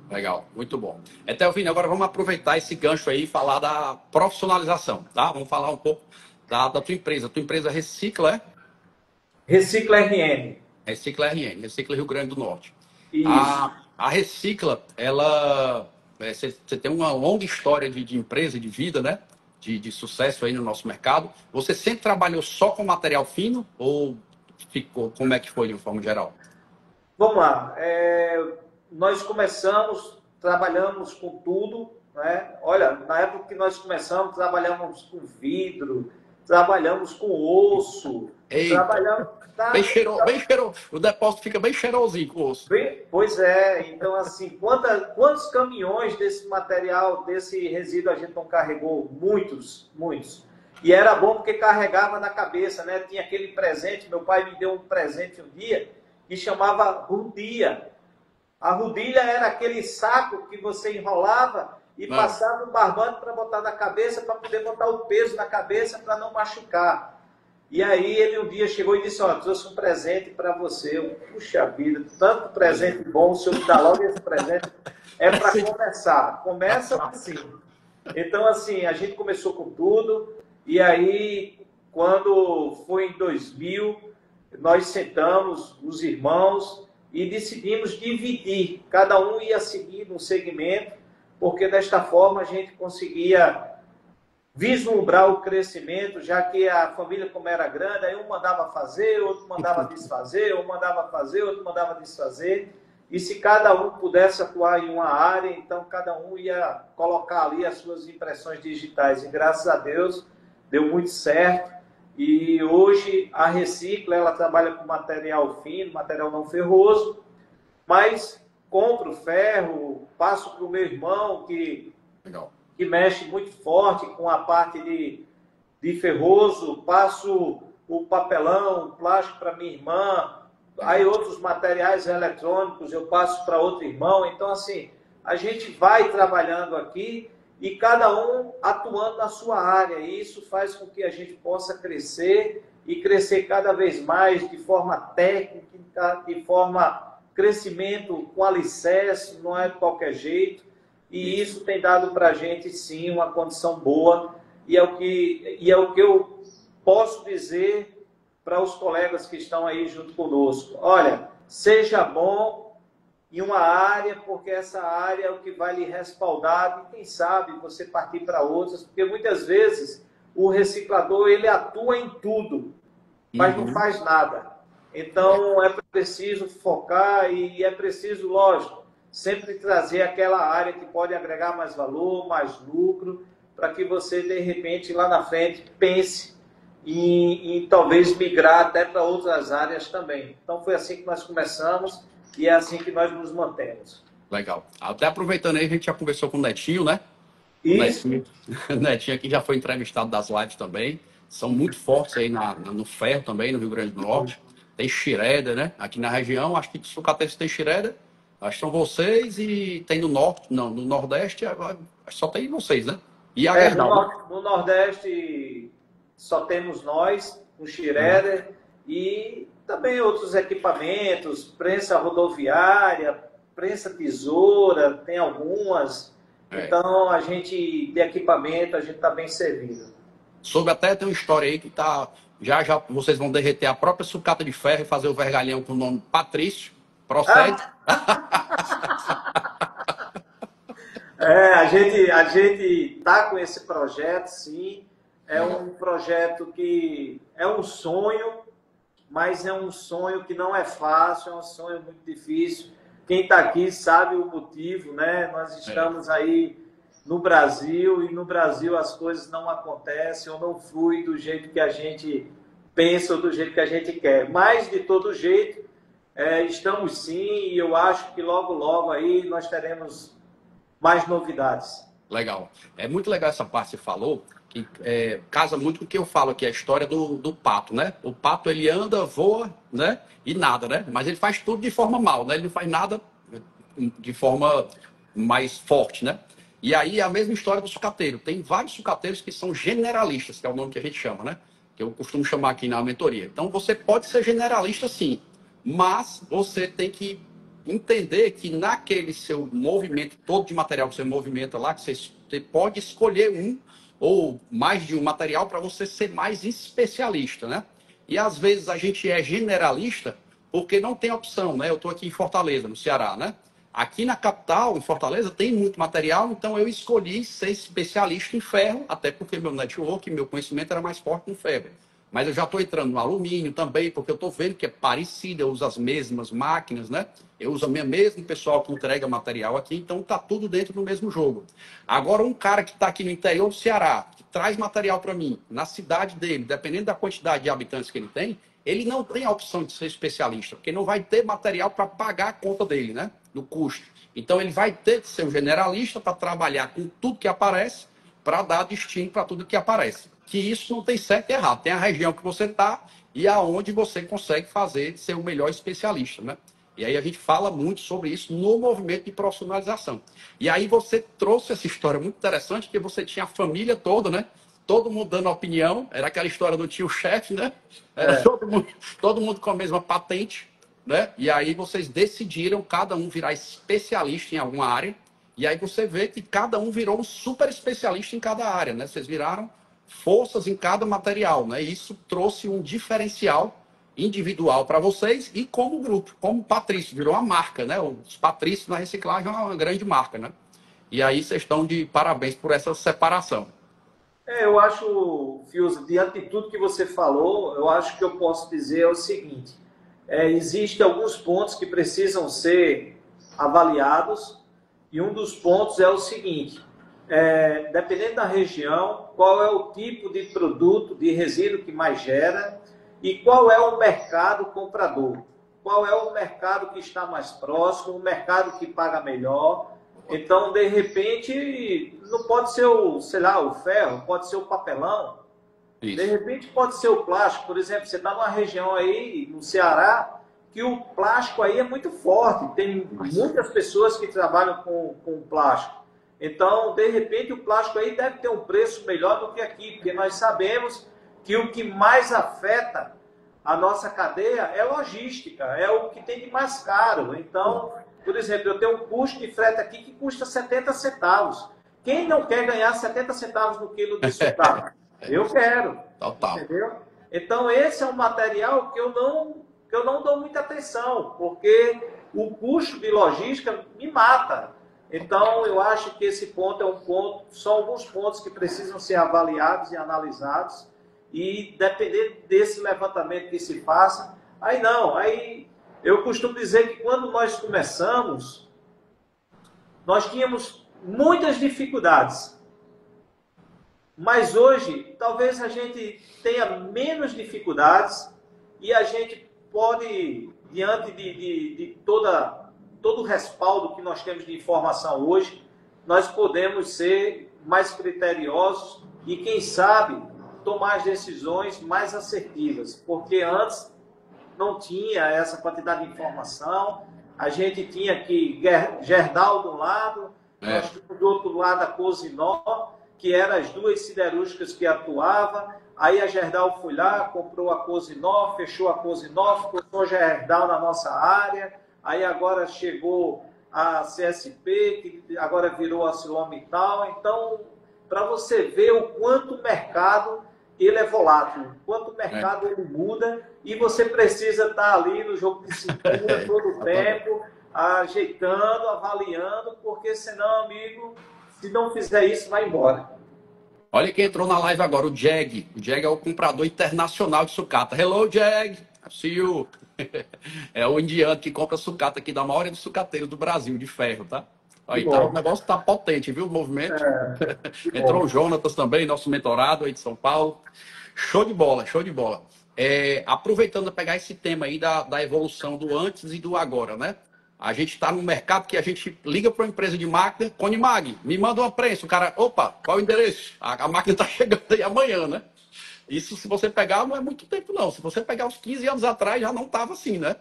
Legal, muito bom. Etelvino, agora vamos aproveitar esse gancho aí e falar da profissionalização, tá? Vamos falar um pouco da tua empresa. Tua empresa Recicla, é? Recicla RN. Recicla RN, Recicla Rio Grande do Norte. Isso. A Recicla, ela... Você tem uma longa história de empresa, de vida, né? De sucesso aí no nosso mercado. Você sempre trabalhou só com material fino ou ficou, como é que foi de uma forma geral? Vamos lá. Nós trabalhamos com tudo, né? Olha, na época que nós começamos, trabalhamos com vidro, trabalhamos com osso, Eita. trabalhamos... Bem cheiroso. O depósito fica bem cheirosinho com o osso. Pois é. Então, assim, quantos caminhões desse material, desse resíduo a gente não carregou? Muitos, muitos. E era bom porque carregava na cabeça, né? Tinha aquele presente, meu pai me deu um presente um dia, que chamava rodia. A rodilha era aquele saco que você enrolava e passava um barbante para botar na cabeça, para poder botar o peso na cabeça para não machucar. E aí ele um dia chegou e disse, ó, trouxe um presente para você. Puxa vida, tanto presente bom, o senhor me dá logo esse presente. É para começar. Começa assim. Então, assim, a gente começou com tudo. E aí, quando foi em 2000, nós sentamos, os irmãos, e decidimos dividir. Cada um ia seguir um segmento, porque desta forma a gente conseguia vislumbrar o crescimento, já que a família, como era grande, aí um mandava fazer, outro mandava desfazer, um mandava fazer, outro mandava desfazer. E se cada um pudesse atuar em uma área, então cada um ia colocar ali as suas impressões digitais. E graças a Deus deu muito certo. E hoje a Recicla, ela trabalha com material fino, material não ferroso, mas compro ferro, passo para o meu irmão, que mexe muito forte com a parte de ferroso, passo o papelão, o plástico para minha irmã, aí outros materiais eletrônicos eu passo para outro irmão. Então, assim, a gente vai trabalhando aqui e cada um atuando na sua área. E isso faz com que a gente possa crescer e crescer cada vez mais de forma técnica, de forma crescimento com alicerce, não é de qualquer jeito. E isso tem dado para a gente, sim, uma condição boa. E é o que eu posso dizer para os colegas que estão aí junto conosco. Olha, seja bom em uma área, porque essa área é o que vai lhe respaldar. E quem sabe você partir para outras. Porque muitas vezes o reciclador ele atua em tudo, mas não faz nada. Então é preciso focar e é preciso, lógico, sempre trazer aquela área que pode agregar mais valor, mais lucro, para que você, de repente, lá na frente, pense em talvez migrar até para outras áreas também. Então, foi assim que nós começamos e é assim que nós nos mantemos. Legal. Até aproveitando aí, a gente já conversou com o Netinho, né? Isso. O Netinho aqui já foi entrevistado das lives também. São muito fortes aí no ferro também, no Rio Grande do Norte. Tem Schroeder, né? Aqui na região, acho que de Sucateiro tem Schroeder. Acho que são vocês e tem no norte, não, no nordeste só tem vocês, né? E a Gerdau, no Nordeste só temos nós, o Schroeder, e também outros equipamentos, prensa rodoviária, prensa tesoura, tem algumas. Então, a gente, de equipamento, a gente está bem servido. Soube até ter uma história aí que tá, já vocês vão derreter a própria sucata de ferro e fazer o vergalhão com o nome Patrício. Procede? A gente tá com esse projeto, sim. É um projeto que é um sonho, mas é um sonho que não é fácil, é um sonho muito difícil. quem está aqui sabe o motivo, né? Nós estamos aí no Brasil, e no Brasil as coisas não acontecem ou não fluem do jeito que a gente pensa ou do jeito que a gente quer. Mas, de todo jeito, estamos sim, e eu acho que logo, logo aí nós teremos mais novidades. Legal. É muito legal essa parte que você falou, que casa muito com o que eu falo aqui, a história do pato, né? O pato, ele anda, voa, né? E nada, né? Mas ele faz tudo de forma mal, né? Ele não faz nada de forma mais forte, né? E aí a mesma história do sucateiro. Tem vários sucateiros que são generalistas, que é o nome que a gente chama, né? Que eu costumo chamar aqui na mentoria. Então você pode ser generalista sim, mas você tem que entender que naquele seu movimento todo de material que você movimenta lá, que você pode escolher um ou mais de um material para você ser mais especialista, né? E às vezes a gente é generalista porque não tem opção, né? Eu estou aqui em Fortaleza, no Ceará, né? Aqui na capital, em Fortaleza, tem muito material, então eu escolhi ser especialista em ferro, até porque meu network, meu conhecimento era mais forte no ferro. Mas eu já estou entrando no alumínio também, porque eu estou vendo que é parecido, eu uso as mesmas máquinas, né? Eu uso o mesmo pessoal que entrega material aqui, então está tudo dentro do mesmo jogo. Agora, um cara que está aqui no interior do Ceará, que traz material para mim, na cidade dele, dependendo da quantidade de habitantes que ele tem, ele não tem a opção de ser especialista, porque não vai ter material para pagar a conta dele, né? No custo. Então, ele vai ter que ser um generalista para trabalhar com tudo que aparece, para dar destino para tudo que aparece. Que isso não tem certo e errado. Tem a região que você está e aonde você consegue fazer ser o melhor especialista, né? E aí a gente fala muito sobre isso no movimento de profissionalização. E aí você trouxe essa história muito interessante, que você tinha a família toda, né? Todo mundo dando opinião. Era aquela história do tio-chefe, né? Era todo mundo com a mesma patente, né? E aí vocês decidiram cada um virar especialista em alguma área. E aí você vê que cada um virou um super especialista em cada área, né? Vocês viraram forças em cada material, né? Isso trouxe um diferencial individual para vocês e como grupo, como Patrício, virou uma marca, né? Os Patrícios na reciclagem é uma grande marca, né? E aí vocês estão de parabéns por essa separação. Eu acho, Fiuza, diante de tudo que você falou, eu acho que eu posso dizer o seguinte: existem alguns pontos que precisam ser avaliados, e um dos pontos é o seguinte: dependendo da região, qual é o tipo de produto, de resíduo que mais gera e qual é o mercado comprador. Qual é o mercado que está mais próximo, o mercado que paga melhor. Então, de repente, não pode ser o ferro, pode ser o papelão. Isso. De repente, pode ser o plástico. Por exemplo, você está numa região aí, no Ceará, que o plástico aí é muito forte. Tem muitas pessoas que trabalham com plástico. Então, de repente, o plástico aí deve ter um preço melhor do que aqui, porque nós sabemos que o que mais afeta a nossa cadeia é logística, é o que tem de mais caro. Então, por exemplo, eu tenho um custo de frete aqui que custa 70 centavos. Quem não quer ganhar 70 centavos no quilo de sucata? Eu quero. Total. Entendeu? Então, esse é um material que eu não dou muita atenção, porque o custo de logística me mata. Então, eu acho que esse ponto é um ponto, são alguns pontos que precisam ser avaliados e analisados, e dependendo desse levantamento que se faça, aí eu costumo dizer que quando nós começamos, nós tínhamos muitas dificuldades, mas hoje talvez a gente tenha menos dificuldades e a gente pode, diante de todo o respaldo que nós temos de informação hoje, nós podemos ser mais criteriosos e, quem sabe, tomar as decisões mais assertivas, porque antes não tinha essa quantidade de informação, a gente tinha que Gerdau de um lado, nós tínhamos do outro lado a Cosinó, que eram as duas siderúrgicas que atuavam, aí a Gerdau foi lá, comprou a Cosinó, fechou a Cosinó, ficou só Gerdau na nossa área. Aí agora chegou a CSP, que agora virou a ArcelorMittal. Então, para você ver o quanto o mercado ele é volátil, o quanto o mercado ele muda, e você precisa estar ali no jogo de cintura todo o tempo, ajeitando, avaliando, porque senão, amigo, se não fizer isso, vai embora. Olha quem entrou na live agora, o Jag. O Jag é o comprador internacional de sucata. Hello, Jag! See you. É o indiano que compra sucata aqui da maioria dos sucateiros do Brasil, de ferro, tá? Que Aí tá, o bom. negócio tá potente, viu, o movimento? Que Entrou o bom. Jonatas também, nosso mentorado aí de São Paulo. Show de bola, show de bola. Aproveitando a pegar esse tema aí da evolução do antes e do agora, né? A gente está no mercado que a gente liga para uma empresa de máquina, Conimag, me manda uma prensa. O cara, opa, qual é o endereço? A máquina está chegando aí amanhã, né? Isso, se você pegar, não é muito tempo, não. Se você pegar uns 15 anos atrás, já não estava assim, né?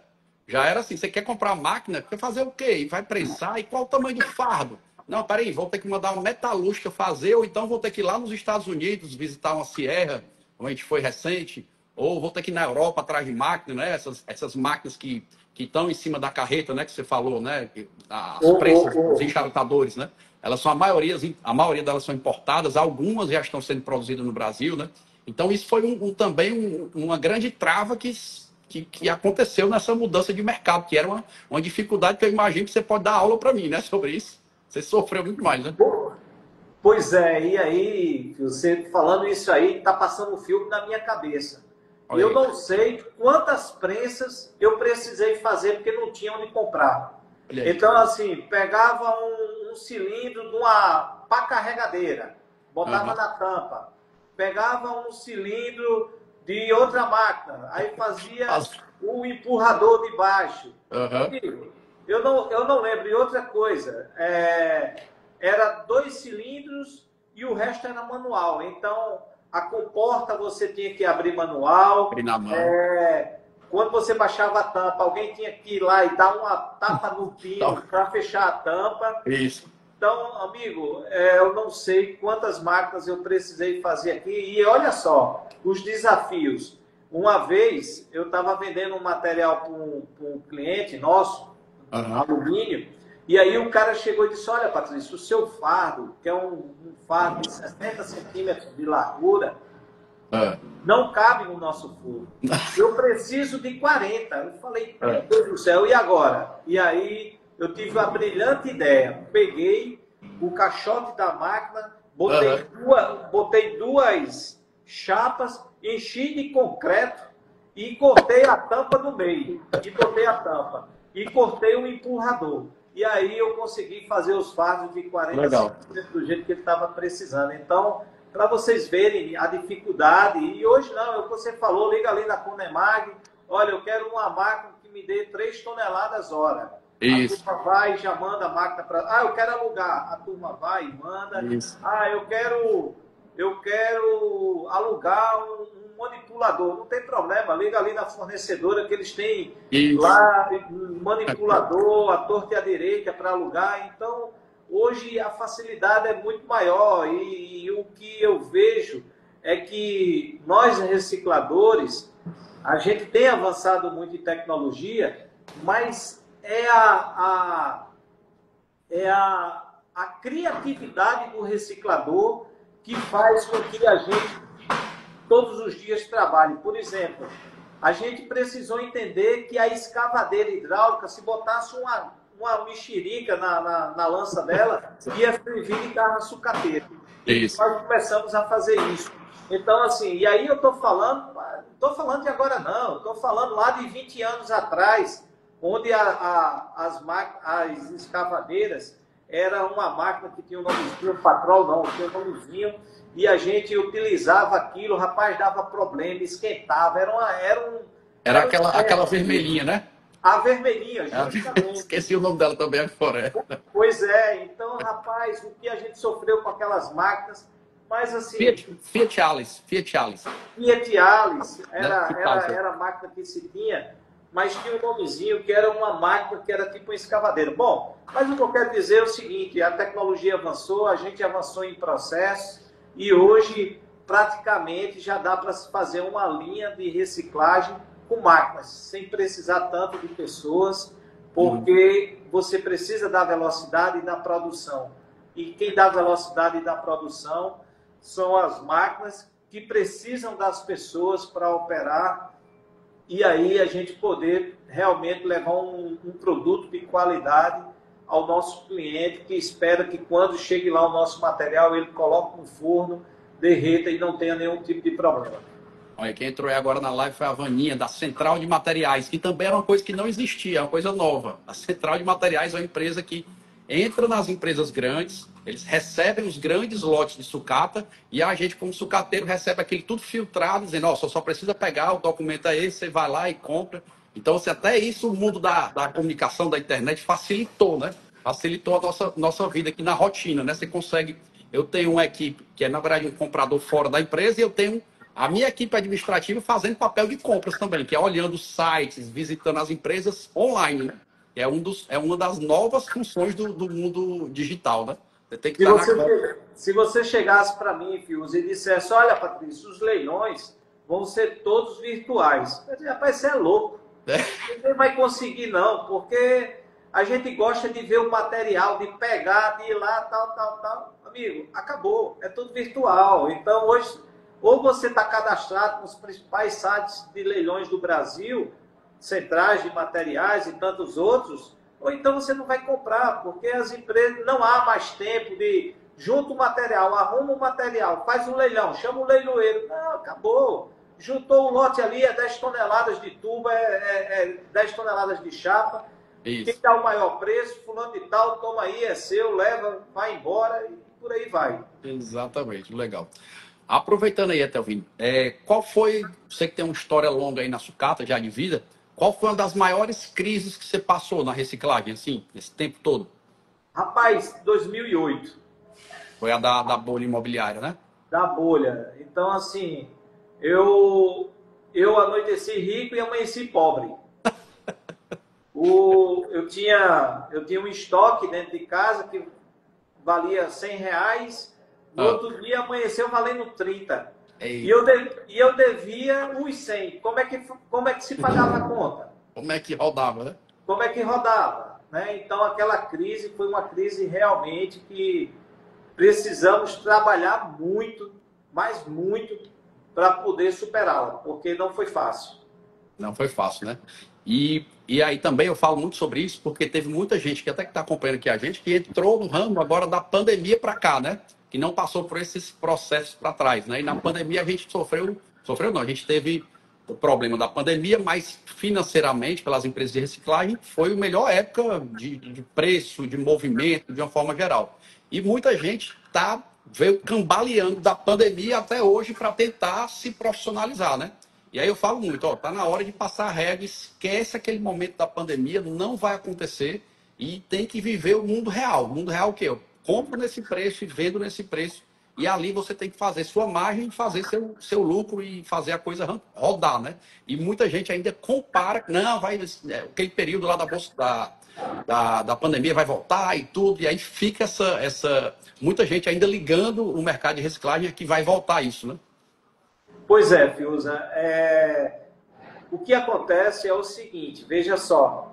Já era assim, você quer comprar uma máquina, quer fazer o quê? E vai prensar, e qual o tamanho do fardo? Não, peraí, vou ter que mandar uma metalúrgica fazer, ou então vou ter que ir lá nos Estados Unidos visitar uma Sierra, onde a gente foi recente, ou vou ter que ir na Europa atrás de máquina, né? Essas máquinas que estão em cima da carreta, né? Que você falou, né? As Ô, prensas, os ô, ô. encharutadores, né? Elas são a maioria delas são importadas, algumas já estão sendo produzidas no Brasil, né? Então isso foi também uma grande trava que aconteceu nessa mudança de mercado, que era uma dificuldade que eu imagino que você pode dar aula para mim, né? Sobre isso. Você sofreu muito mais, né? Pois é, e aí, você falando isso aí, tá passando um filme na minha cabeça. E Olha eu aí. não sei quantas prensas eu precisei fazer porque não tinha onde comprar. Olha aí. Então, assim, pegava um cilindro de uma pá carregadeira, botava Aham. na tampa. Pegava um cilindro de outra máquina, aí fazia As- o empurrador de baixo. Aham. Amigo, eu não lembro. E outra coisa, era 2 cilindros e o resto era manual. Então, a comporta você tinha que abrir manual. Abri na mão. Quando você baixava a tampa, alguém tinha que ir lá e dar uma tapa no pino Então, para fechar a tampa. isso. Então, amigo, eu não sei quantas máquinas eu precisei fazer aqui. E olha só, os desafios. Uma vez, eu estava vendendo um material para um cliente nosso, Aham. alumínio, e aí o cara chegou e disse, olha, Patrício, o seu fardo, que é um fardo de 60 centímetros de largura, É. não cabe no nosso forno. Eu preciso de 40. Eu falei, meu É. Deus do céu, e agora? E aí eu tive uma brilhante ideia. Peguei o caixote da máquina, Aham. botei duas chapas, enchi de concreto e cortei a tampa no meio. E botei a tampa. E cortei o empurrador. E aí eu consegui fazer os fardos de 40 Legal. centímetros do jeito que ele estava precisando. Então, para vocês verem a dificuldade, e hoje não, é o que você falou, liga ali na Conemag, olha, eu quero uma máquina que me dê 3 toneladas hora. A Isso. turma vai e já manda a máquina para... Ah, eu quero alugar. A turma vai e manda. Isso. Ah, eu quero alugar um manipulador. Não tem problema, liga ali na fornecedora que eles têm Isso. lá um manipulador, à torta e à direita para alugar. Então, hoje a facilidade é muito maior e o que eu vejo é que nós recicladores, a gente tem avançado muito em tecnologia, mas a criatividade do reciclador que faz com que a gente todos os dias trabalhe. Por exemplo, a gente precisou entender que a escavadeira hidráulica, se botasse uma mexerica na lança dela, ia servir de garra sucateira. E Isso. nós começamos a fazer isso. Então, assim, e aí eu estou falando, não estou falando de agora não, estou falando lá de 20 anos atrás, onde as escavadeiras era uma máquina que tinha um nomezinho, patrol não, tinha um nomezinho, e a gente utilizava aquilo, o rapaz dava problema, esquentava, Era aquela vermelhinha, né? a vermelhinha, justamente. Esqueci o nome dela também agora. Pois é, então, rapaz, o que a gente sofreu com aquelas máquinas, mas assim, Fiat Alice. Fiat Alice. Fiat Alice Né? era a máquina que se tinha, mas tinha um nomezinho que era uma máquina que era tipo um escavadeiro. Bom, mas o que eu quero dizer é o seguinte, a tecnologia avançou, a gente avançou em processos e hoje praticamente já dá para se fazer uma linha de reciclagem com máquinas, sem precisar tanto de pessoas, porque você precisa da velocidade da produção. E quem dá velocidade da produção são as máquinas que precisam das pessoas para operar e aí a gente poder realmente levar um produto de qualidade ao nosso cliente, que espera que quando chegue lá o nosso material, ele coloque no forno, derreta e não tenha nenhum tipo de problema. Olha, quem entrou aí agora na live foi a Vaninha, da Central de Materiais, que também era uma coisa que não existia, é uma coisa nova. A Central de Materiais é uma empresa que entra nas empresas grandes, eles recebem os grandes lotes de sucata e a gente, como sucateiro, recebe aquele tudo filtrado, dizendo, ó, só precisa pegar, o documento é esse, você vai lá e compra. Então, assim, até isso, o mundo da comunicação, da internet, facilitou, né? Facilitou a nossa vida aqui na rotina, né? Você consegue... Eu tenho uma equipe que é, na verdade, um comprador fora da empresa e eu tenho a minha equipe administrativa fazendo papel de compras também, que é olhando sites, visitando as empresas online, né? É uma das novas funções do mundo digital, né? Você tem que Se estar na você, se você chegasse para mim, Fius, e dissesse, olha, Patrício, os leilões vão ser todos virtuais. Eu disse, rapaz, você é louco. Ninguém vai conseguir, não, porque a gente gosta de ver o material, de pegar, de ir lá, tal, tal, tal. Amigo, acabou. É tudo virtual. Então, hoje, ou você está cadastrado nos principais sites de leilões do Brasil, centrais de materiais e tantos outros, ou então você não vai comprar, porque as empresas não há mais tempo de junta o material, arruma o material, faz um leilão, chama o leiloeiro. Não, acabou. Juntou o lote ali, é 10 toneladas de tuba, é 10 toneladas de chapa. Isso. Quem dá o maior preço, fulano de tal, toma aí, é seu, leva, vai embora e por aí vai. Exatamente, legal. Aproveitando aí, Etelvino, qual foi, você que tem uma história longa aí na sucata, já de vida, qual foi uma das maiores crises que você passou na reciclagem, assim, esse tempo todo? Rapaz, 2008, Foi a da bolha imobiliária, né? da bolha. Então, assim, eu anoiteci rico e amanheci pobre. Eu tinha um estoque dentro de casa que valia R$ 100, no outro dia amanheceu valendo 30. E eu devia os 100. Como é que se pagava a conta? Como é que rodava, né? Como é que rodava? Né? Então, aquela crise foi uma crise realmente que precisamos trabalhar muito, mas muito, para poder superá-la, porque não foi fácil. Não foi fácil, né? E aí também eu falo muito sobre isso, porque teve muita gente que até que está acompanhando aqui a gente, que entrou no ramo agora da pandemia para cá, né? Que não passou por esses processos para trás, né? E na pandemia a gente sofreu não, a gente teve o problema da pandemia, mas financeiramente, pelas empresas de reciclagem, foi a melhor época de preço, de movimento, de uma forma geral. E muita gente veio cambaleando da pandemia até hoje para tentar se profissionalizar, né? E aí eu falo muito, ó, tá na hora de passar a regra, esquece aquele momento da pandemia, não vai acontecer e tem que viver o mundo real. O mundo real o quê? Eu compro nesse preço e vendo nesse preço e ali você tem que fazer sua margem, fazer seu lucro e fazer a coisa rodar, né? E muita gente ainda compara, não, aquele período lá da bolsa, da pandemia vai voltar e tudo, e aí fica muita gente ainda ligando o mercado de reciclagem que vai voltar isso, né? Pois é, Fiuza. O que acontece é o seguinte, veja só.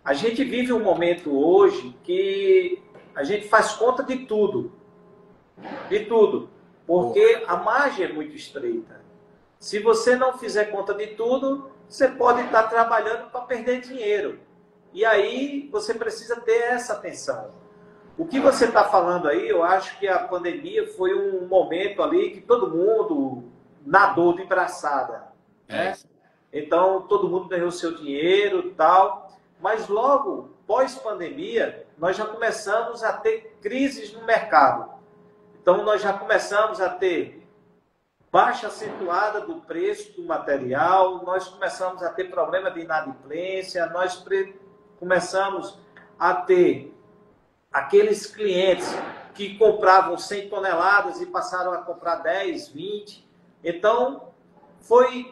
A gente vive um momento hoje que a gente faz conta de tudo. De tudo. Porque a margem é muito estreita. Se você não fizer conta de tudo, você pode estar trabalhando para perder dinheiro. E aí você precisa ter essa atenção. O que você está falando aí, eu acho que a pandemia foi um momento ali que todo mundo nadou de braçada, né? Então, todo mundo ganhou seu dinheiro e tal, mas logo, pós-pandemia, nós já começamos a ter crises no mercado. Então, nós já começamos a ter baixa acentuada do preço do material, nós começamos a ter problema de inadimplência, nós começamos a ter aqueles clientes que compravam 100 toneladas e passaram a comprar 10, 20. Então,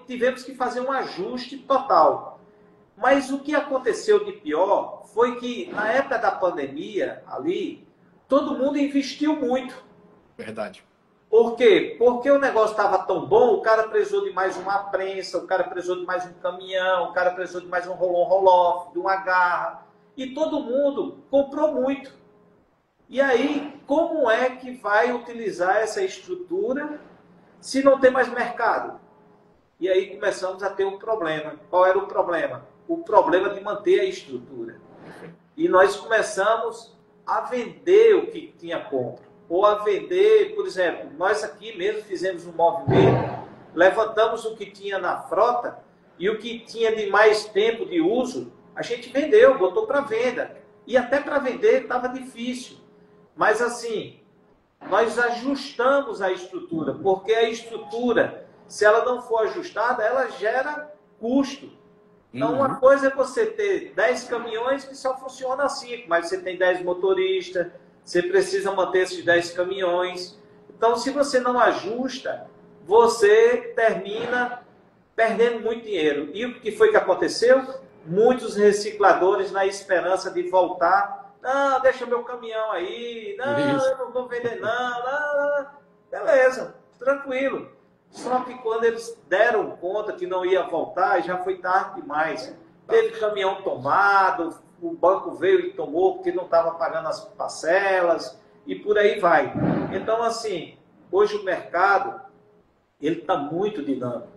tivemos que fazer um ajuste total. Mas o que aconteceu de pior foi que, na época da pandemia, ali, todo mundo investiu muito. Verdade. Por quê? Porque o negócio estava tão bom, o cara precisou de mais uma prensa, o cara precisou de mais um caminhão, o cara precisou de mais um roll-on-roll-off, de uma garra. E todo mundo comprou muito. E aí, como é que vai utilizar essa estrutura se não tem mais mercado? E aí começamos a ter um problema. Qual era o problema? O problema de manter a estrutura. E nós começamos a vender o que tinha compra. Ou a vender, por exemplo, nós aqui mesmo fizemos um movimento levantamos o que tinha na frota e o que tinha de mais tempo de uso, a gente vendeu, botou para venda. E até para vender estava difícil. Mas assim, nós ajustamos a estrutura, porque a estrutura, se ela não for ajustada, ela gera custo. Então, uma coisa é você ter 10 caminhões que só funciona assim, mas você tem 10 motoristas, você precisa manter esses 10 caminhões. Então, se você não ajusta, você termina perdendo muito dinheiro. E o que foi que aconteceu? Muitos recicladores, na esperança de voltar, não, deixa meu caminhão aí, não, eu não vou vender não. Beleza, tranquilo. Só que quando eles deram conta que não ia voltar, já foi tarde demais. Teve caminhão tomado, o banco veio e tomou porque não estava pagando as parcelas e por aí vai. Então, assim, hoje o mercado ele está muito dinâmico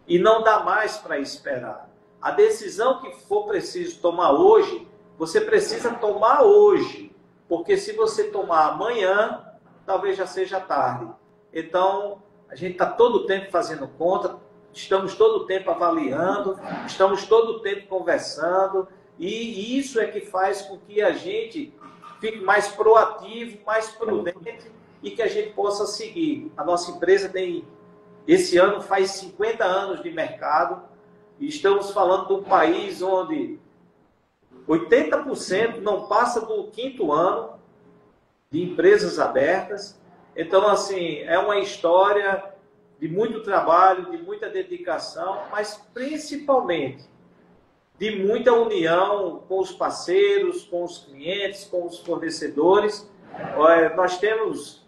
e não dá mais para esperar. A decisão que for preciso tomar hoje, você precisa tomar hoje, porque se você tomar amanhã, talvez já seja tarde. Então, a gente está todo o tempo fazendo conta, estamos todo o tempo avaliando, estamos todo o tempo conversando, e isso é que faz com que a gente fique mais proativo, mais prudente e que a gente possa seguir. A nossa empresa tem, esse ano faz 50 anos de mercado, e estamos falando de um país onde 80% não passa do 5º ano de empresas abertas. Então, assim, é uma história de muito trabalho, de muita dedicação, mas principalmente de muita união com os parceiros, com os clientes, com os fornecedores. Nós temos,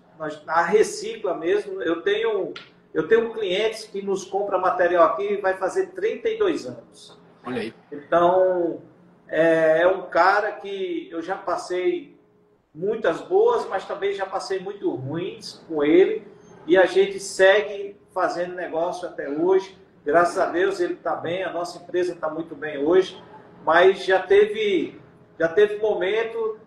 a Recicla mesmo, eu tenho clientes que nos compram material aqui e vai fazer 32 anos. Olha aí. Então, é um cara que eu já passei muitas boas, mas também já passei muito ruins com ele, e a gente segue fazendo negócio até hoje. Graças a Deus ele está bem, a nossa empresa está muito bem hoje, mas já teve momento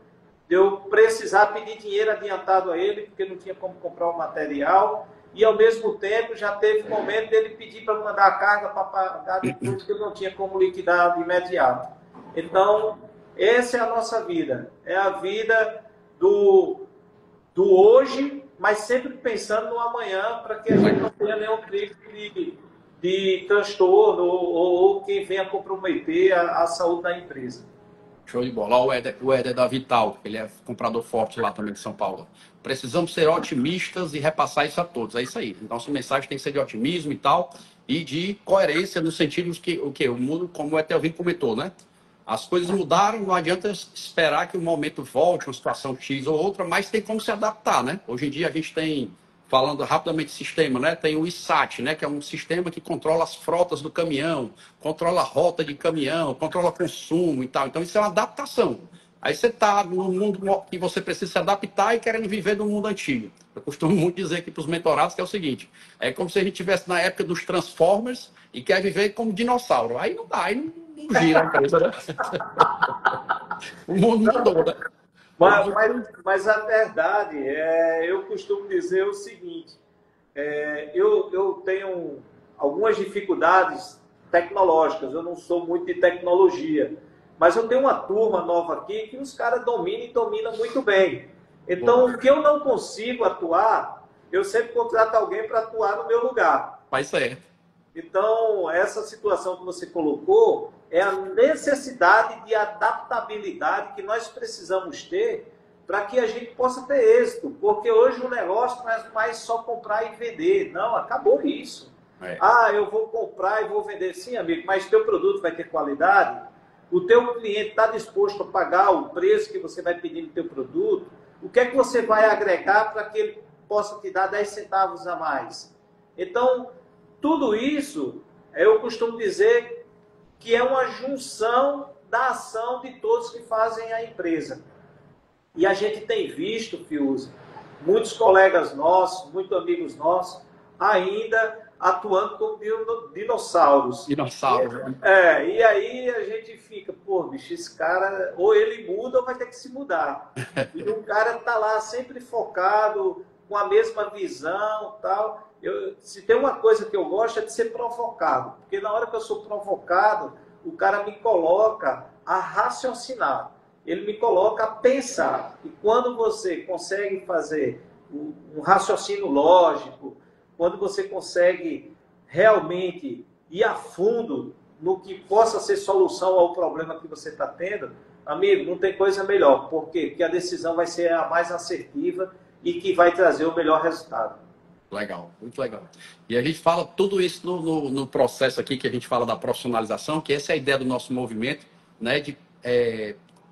de eu precisar pedir dinheiro adiantado a ele, porque não tinha como comprar o material, e ao mesmo tempo já teve momento dele pedir para mandar a carga para pagar depois, porque eu não tinha como liquidar de imediato. Então, essa é a nossa vida, é a vida do hoje, mas sempre pensando no amanhã, para que a gente não tenha nenhum crise de transtorno ou que venha comprometer a saúde da empresa. Show de bola. Olha o Éder da Vital, ele é comprador forte lá também de São Paulo. Precisamos ser otimistas e repassar isso a todos. É isso aí. Nossa mensagem tem que ser de otimismo e tal, e de coerência no sentido de que o mundo, como o Etelvino comentou, né? As coisas mudaram, não adianta esperar que o momento volte, uma situação X ou outra, mas tem como se adaptar, né? Hoje em dia a gente tem, falando rapidamente de sistema, né? Tem o ISAT, né? Que é um sistema que controla as frotas do caminhão, controla a rota de caminhão, controla consumo e tal. Então isso é uma adaptação. Aí você está num mundo que você precisa se adaptar e querendo viver no mundo antigo. Eu costumo muito dizer aqui para os mentorados que é o seguinte, é como se a gente estivesse na época dos Transformers e quer viver como dinossauro. Aí não dá, aí não gira a empresa, né? O mundo mudou, né? Mas a verdade eu costumo dizer o seguinte, eu tenho algumas dificuldades tecnológicas, eu não sou muito de tecnologia, mas eu tenho uma turma nova aqui que os caras dominam e dominam muito bem. Então, o que eu não consigo atuar, eu sempre contrato alguém para atuar no meu lugar. Mas certo. Então, essa situação que você colocou é a necessidade de adaptabilidade que nós precisamos ter para que a gente possa ter êxito. Porque hoje o negócio não é mais só comprar e vender. Não, acabou isso. Eu vou comprar e vou vender. Sim, amigo, mas teu produto vai ter qualidade? O teu cliente está disposto a pagar o preço que você vai pedir no teu produto? O que é que você vai agregar para que ele possa te dar 10 centavos a mais? Então, tudo isso, eu costumo dizer que é uma junção da ação de todos que fazem a empresa. E a gente tem visto, Fiuza, muitos colegas nossos, muitos amigos nossos, ainda atuando como dinossauros. Dinossauro. E aí a gente fica, pô, bicho, esse cara, ou ele muda ou vai ter que se mudar. E o cara tá lá sempre focado com a mesma visão, tal. Se tem uma coisa que eu gosto é de ser provocado, porque na hora que eu sou provocado, o cara me coloca a raciocinar, ele me coloca a pensar. E quando você consegue fazer um raciocínio lógico, quando você consegue realmente ir a fundo no que possa ser solução ao problema que você está tendo, amigo, não tem coisa melhor. Por quê? Porque a decisão vai ser a mais assertiva e que vai trazer o melhor resultado. Legal, muito legal. E a gente fala tudo isso no processo aqui, que a gente fala da profissionalização, que essa é a ideia do nosso movimento, né, de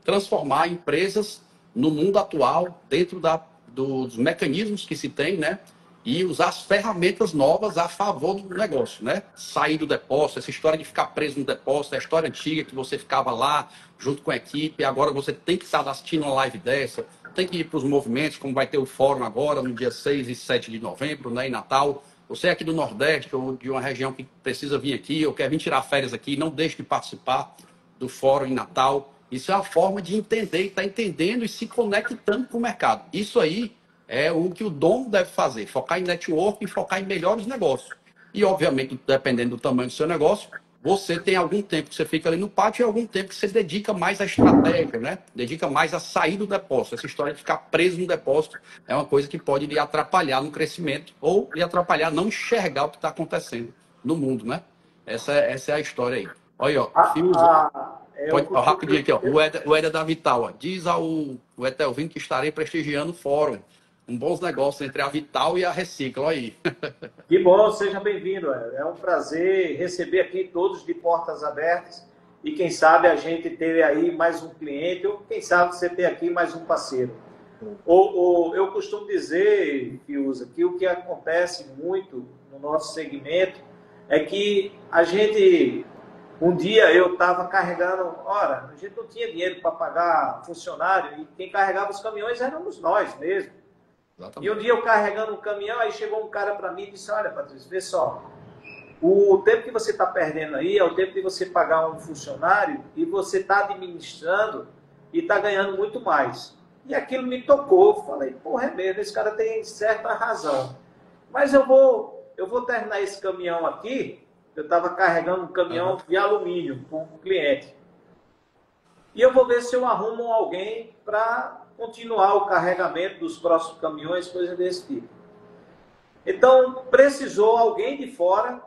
transformar empresas no mundo atual, dentro dos mecanismos que se tem, né, e usar as ferramentas novas a favor do negócio, né? Sair do depósito, essa história de ficar preso no depósito, é a história antiga que você ficava lá junto com a equipe, agora você tem que estar assistindo uma live dessa, tem que ir para os movimentos, como vai ter o fórum agora, no dia 6 e 7 de novembro, né, em Natal. Você é aqui do Nordeste ou de uma região que precisa vir aqui, ou quer vir tirar férias aqui, não deixe de participar do fórum em Natal. Isso é a forma de entender, estar entendendo e se conectando com o mercado. Isso aí é o que o dono deve fazer, focar em network e focar em melhores negócios. E, obviamente, dependendo do tamanho do seu negócio, você tem algum tempo que você fica ali no pátio e algum tempo que você dedica mais à estratégia, né? Dedica mais a sair do depósito. Essa história de ficar preso no depósito é uma coisa que pode lhe atrapalhar no crescimento ou lhe atrapalhar não enxergar o que está acontecendo no mundo, né? Essa é a história aí. Olha, ó, Fiuza. Rapidinho aqui, ó. O Éder da Vital, ó. Diz ao Etelvino que estarei prestigiando o fórum. Bons negócios entre a Vital e a Recicla, olha aí. Que bom, seja bem-vindo. É um prazer receber aqui todos de portas abertas e quem sabe a gente ter aí mais um cliente ou quem sabe você ter aqui mais um parceiro. Eu costumo dizer, Fiuza, que o que acontece muito no nosso segmento é que a gente... Um dia eu estava carregando... Ora, a gente não tinha dinheiro para pagar funcionário e quem carregava os caminhões éramos nós mesmos. Exatamente. E um dia eu carregando um caminhão, aí chegou um cara para mim e disse, olha, Patrício, vê só, o tempo que você está perdendo aí é o tempo de você pagar um funcionário e você está administrando e está ganhando muito mais. E aquilo me tocou, falei, porra, é mesmo, esse cara tem certa razão. Mas eu vou terminar esse caminhão aqui, eu estava carregando um caminhão de alumínio com um cliente. E eu vou ver se eu arrumo alguém para continuar o carregamento dos próximos caminhões, coisas desse tipo. Então, precisou alguém de fora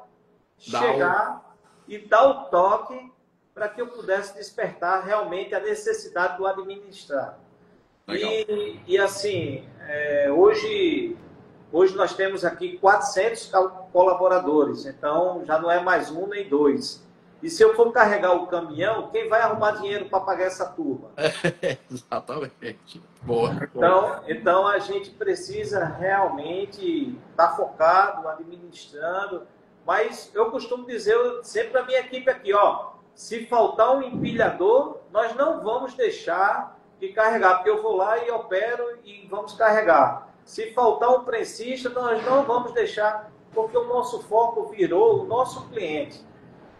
chegar e dar o toque para que eu pudesse despertar realmente a necessidade do administrar. E assim, hoje nós temos aqui 400 colaboradores, então já não é mais um nem dois. E se eu for carregar o caminhão, quem vai arrumar dinheiro para pagar essa turma? Exatamente. Boa. Então a gente precisa realmente estar focado, administrando. Mas eu costumo dizer sempre para a minha equipe aqui, ó, se faltar um empilhador, nós não vamos deixar de carregar, porque eu vou lá e opero e vamos carregar. Se faltar um prensista, nós não vamos deixar, porque o nosso foco virou o nosso cliente.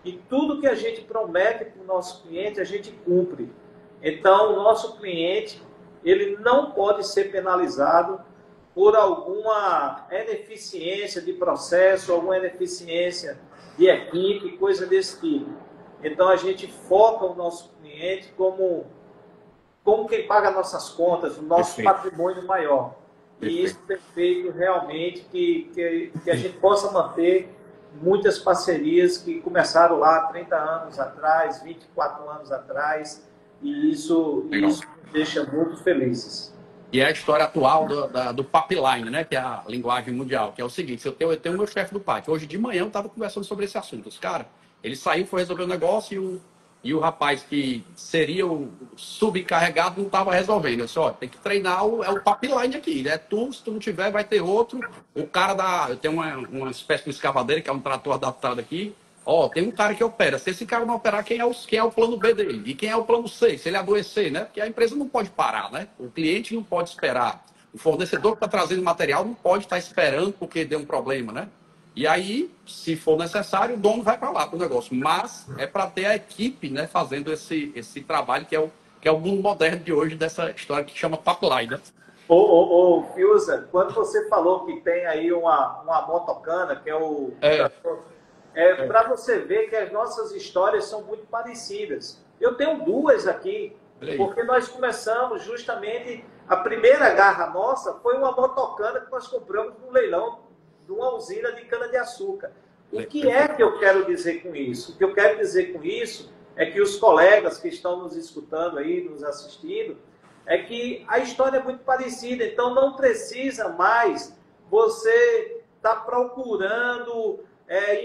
E tudo que a gente promete para o nosso cliente, a gente cumpre. Então, o nosso cliente, ele não pode ser penalizado por alguma ineficiência de processo, alguma ineficiência de equipe, coisa desse tipo. Então, a gente foca o nosso cliente como quem paga nossas contas, o nosso patrimônio maior. E isso tem feito realmente que a gente possa manter muitas parcerias que começaram lá 30 anos atrás, 24 anos atrás, e isso me deixa muito felizes. E é a história atual do pipeline, né? Que é a linguagem mundial, que é o seguinte, eu tenho o meu chefe do pátio. Hoje de manhã eu estava conversando sobre esse assunto. Os cara, ele saiu, foi resolver o negócio e o rapaz que seria o subencarregado não estava resolvendo. Eu disse, ó, tem que treinar o pipeline aqui, né? Se tu não tiver, vai ter outro. O cara eu tenho uma espécie de escavadeira, que é um trator adaptado aqui. Ó, tem um cara que opera. Se esse cara não operar, quem é o plano B dele? E quem é o plano C? Se ele adoecer, né? Porque a empresa não pode parar, né? O cliente não pode esperar. O fornecedor que está trazendo material não pode estar esperando porque deu um problema, né? E aí, se for necessário, o dono vai para lá para o negócio. Mas é para ter a equipe, né, fazendo esse trabalho que é o mundo moderno de hoje, dessa história que chama pipeline, né? Fiuza, quando você falou que tem aí uma motocana, que é o... para você ver que as nossas histórias são muito parecidas. Eu tenho duas aqui, porque nós começamos justamente... A primeira garra nossa foi uma motocana que nós compramos num leilão de uma usina de cana-de-açúcar. O que é que eu quero dizer com isso? O que eu quero dizer com isso é que os colegas que estão nos escutando aí, nos assistindo, é que a história é muito parecida. Então, não precisa mais você estar procurando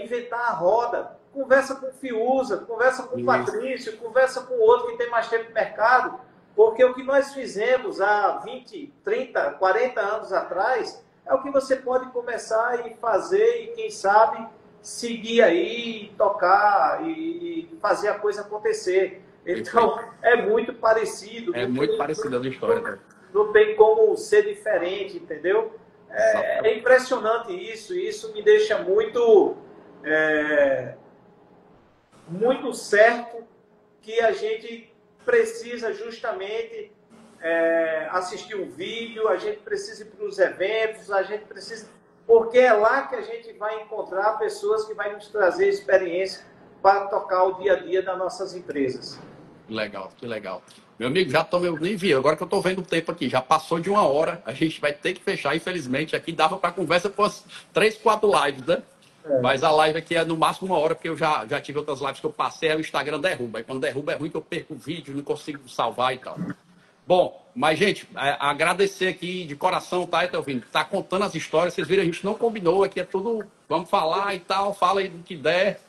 inventar a roda. Conversa com o Fiuza, conversa com o Patrício, conversa com outro que tem mais tempo no mercado. Porque o que nós fizemos há 20, 30, 40 anos atrás é o que você pode começar e fazer e, quem sabe, seguir aí, tocar e fazer a coisa acontecer. Então, é muito parecido. É muito parecido a história. Não tem como ser diferente, entendeu? É impressionante isso. E isso me deixa muito certo que a gente precisa justamente assistir um vídeo, a gente precisa ir para os eventos, a gente precisa... Porque é lá que a gente vai encontrar pessoas que vão nos trazer experiência para tocar o dia a dia das nossas empresas. Legal, que legal. Meu amigo, já tô, eu nem vi, agora que eu tô vendo o tempo aqui, já passou de 1 hora, a gente vai ter que fechar, infelizmente, aqui dava para conversa com umas 3, 4 lives, né? Mas a live aqui é no máximo 1 hora, porque eu já tive outras lives que eu passei, aí o Instagram derruba, aí quando derruba é ruim que eu perco o vídeo, não consigo salvar e tal. Bom, mas gente, agradecer aqui de coração, tá, Etelvino? Tá contando as histórias, vocês viram, a gente não combinou, aqui é tudo, vamos falar e tal, fala aí do que der.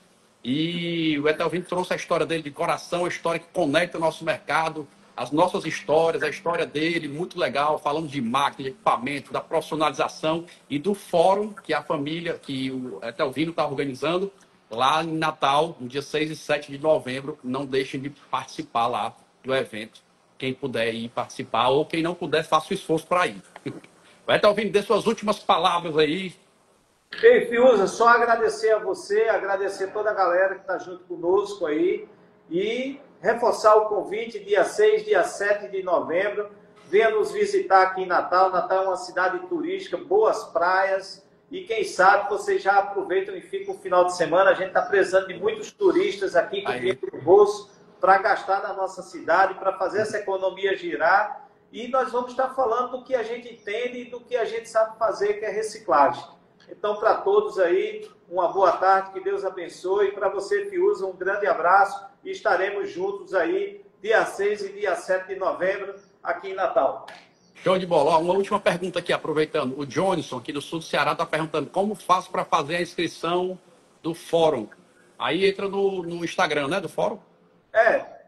E o Etelvino trouxe a história dele de coração, a história que conecta o nosso mercado, as nossas histórias, a história dele, muito legal, falando de máquina, de equipamento, da profissionalização e do fórum que a família, que o Etelvino está organizando lá em Natal, no dia 6 e 7 de novembro. Não deixem de participar lá do evento. Quem puder ir participar, ou quem não puder, faça o esforço para ir. O Etelvino, dê suas últimas palavras aí. Ei, Fiuza, só agradecer a você, agradecer toda a galera que está junto conosco aí e reforçar o convite, dia 6, dia 7 de novembro. Venha nos visitar aqui em Natal. Natal é uma cidade turística, boas praias. E quem sabe vocês já aproveitam e ficam o final de semana. A gente está precisando de muitos turistas aqui com dinheiro no bolso para gastar na nossa cidade, para fazer essa economia girar. E nós vamos estar falando do que a gente entende e do que a gente sabe fazer, que é reciclagem. Então, para todos aí, uma boa tarde, que Deus abençoe. Para você, Fiuza, um grande abraço e estaremos juntos aí dia 6 e dia 7 de novembro aqui em Natal. Show de bola. Ó, uma última pergunta aqui, aproveitando. O Johnson, aqui do sul do Ceará, está perguntando como faço para fazer a inscrição do fórum. Aí entra no Instagram, né, do fórum?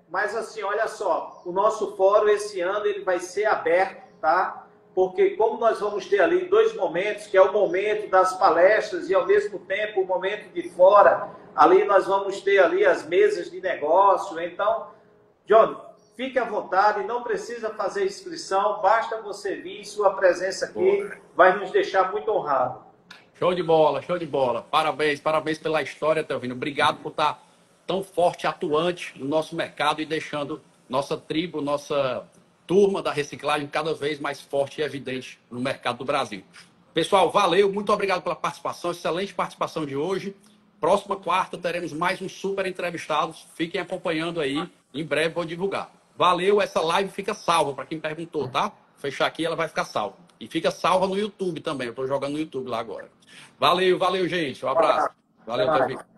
Mas assim, olha só, o nosso fórum esse ano ele vai ser aberto, tá? Porque como nós vamos ter ali 2 momentos, que é o momento das palestras e ao mesmo tempo o momento de fora, ali nós vamos ter ali as mesas de negócio. Então, John, fique à vontade, não precisa fazer inscrição, basta você vir, sua presença aqui vai nos deixar muito honrado. Show de bola, show de bola. Parabéns, parabéns pela história, Etelvino. Obrigado por estar tão forte e atuante no nosso mercado e deixando nossa tribo, nossa turma da reciclagem cada vez mais forte e evidente no mercado do Brasil. Pessoal, valeu, muito obrigado pela participação, excelente participação de hoje. Próxima quarta teremos mais um super entrevistados, fiquem acompanhando aí, em breve vou divulgar. Valeu, essa live fica salva, para quem perguntou, tá? Vou fechar aqui, ela vai ficar salva. E fica salva no YouTube também, eu estou jogando no YouTube lá agora. Valeu, valeu, gente, um abraço. Valeu, Etelvino.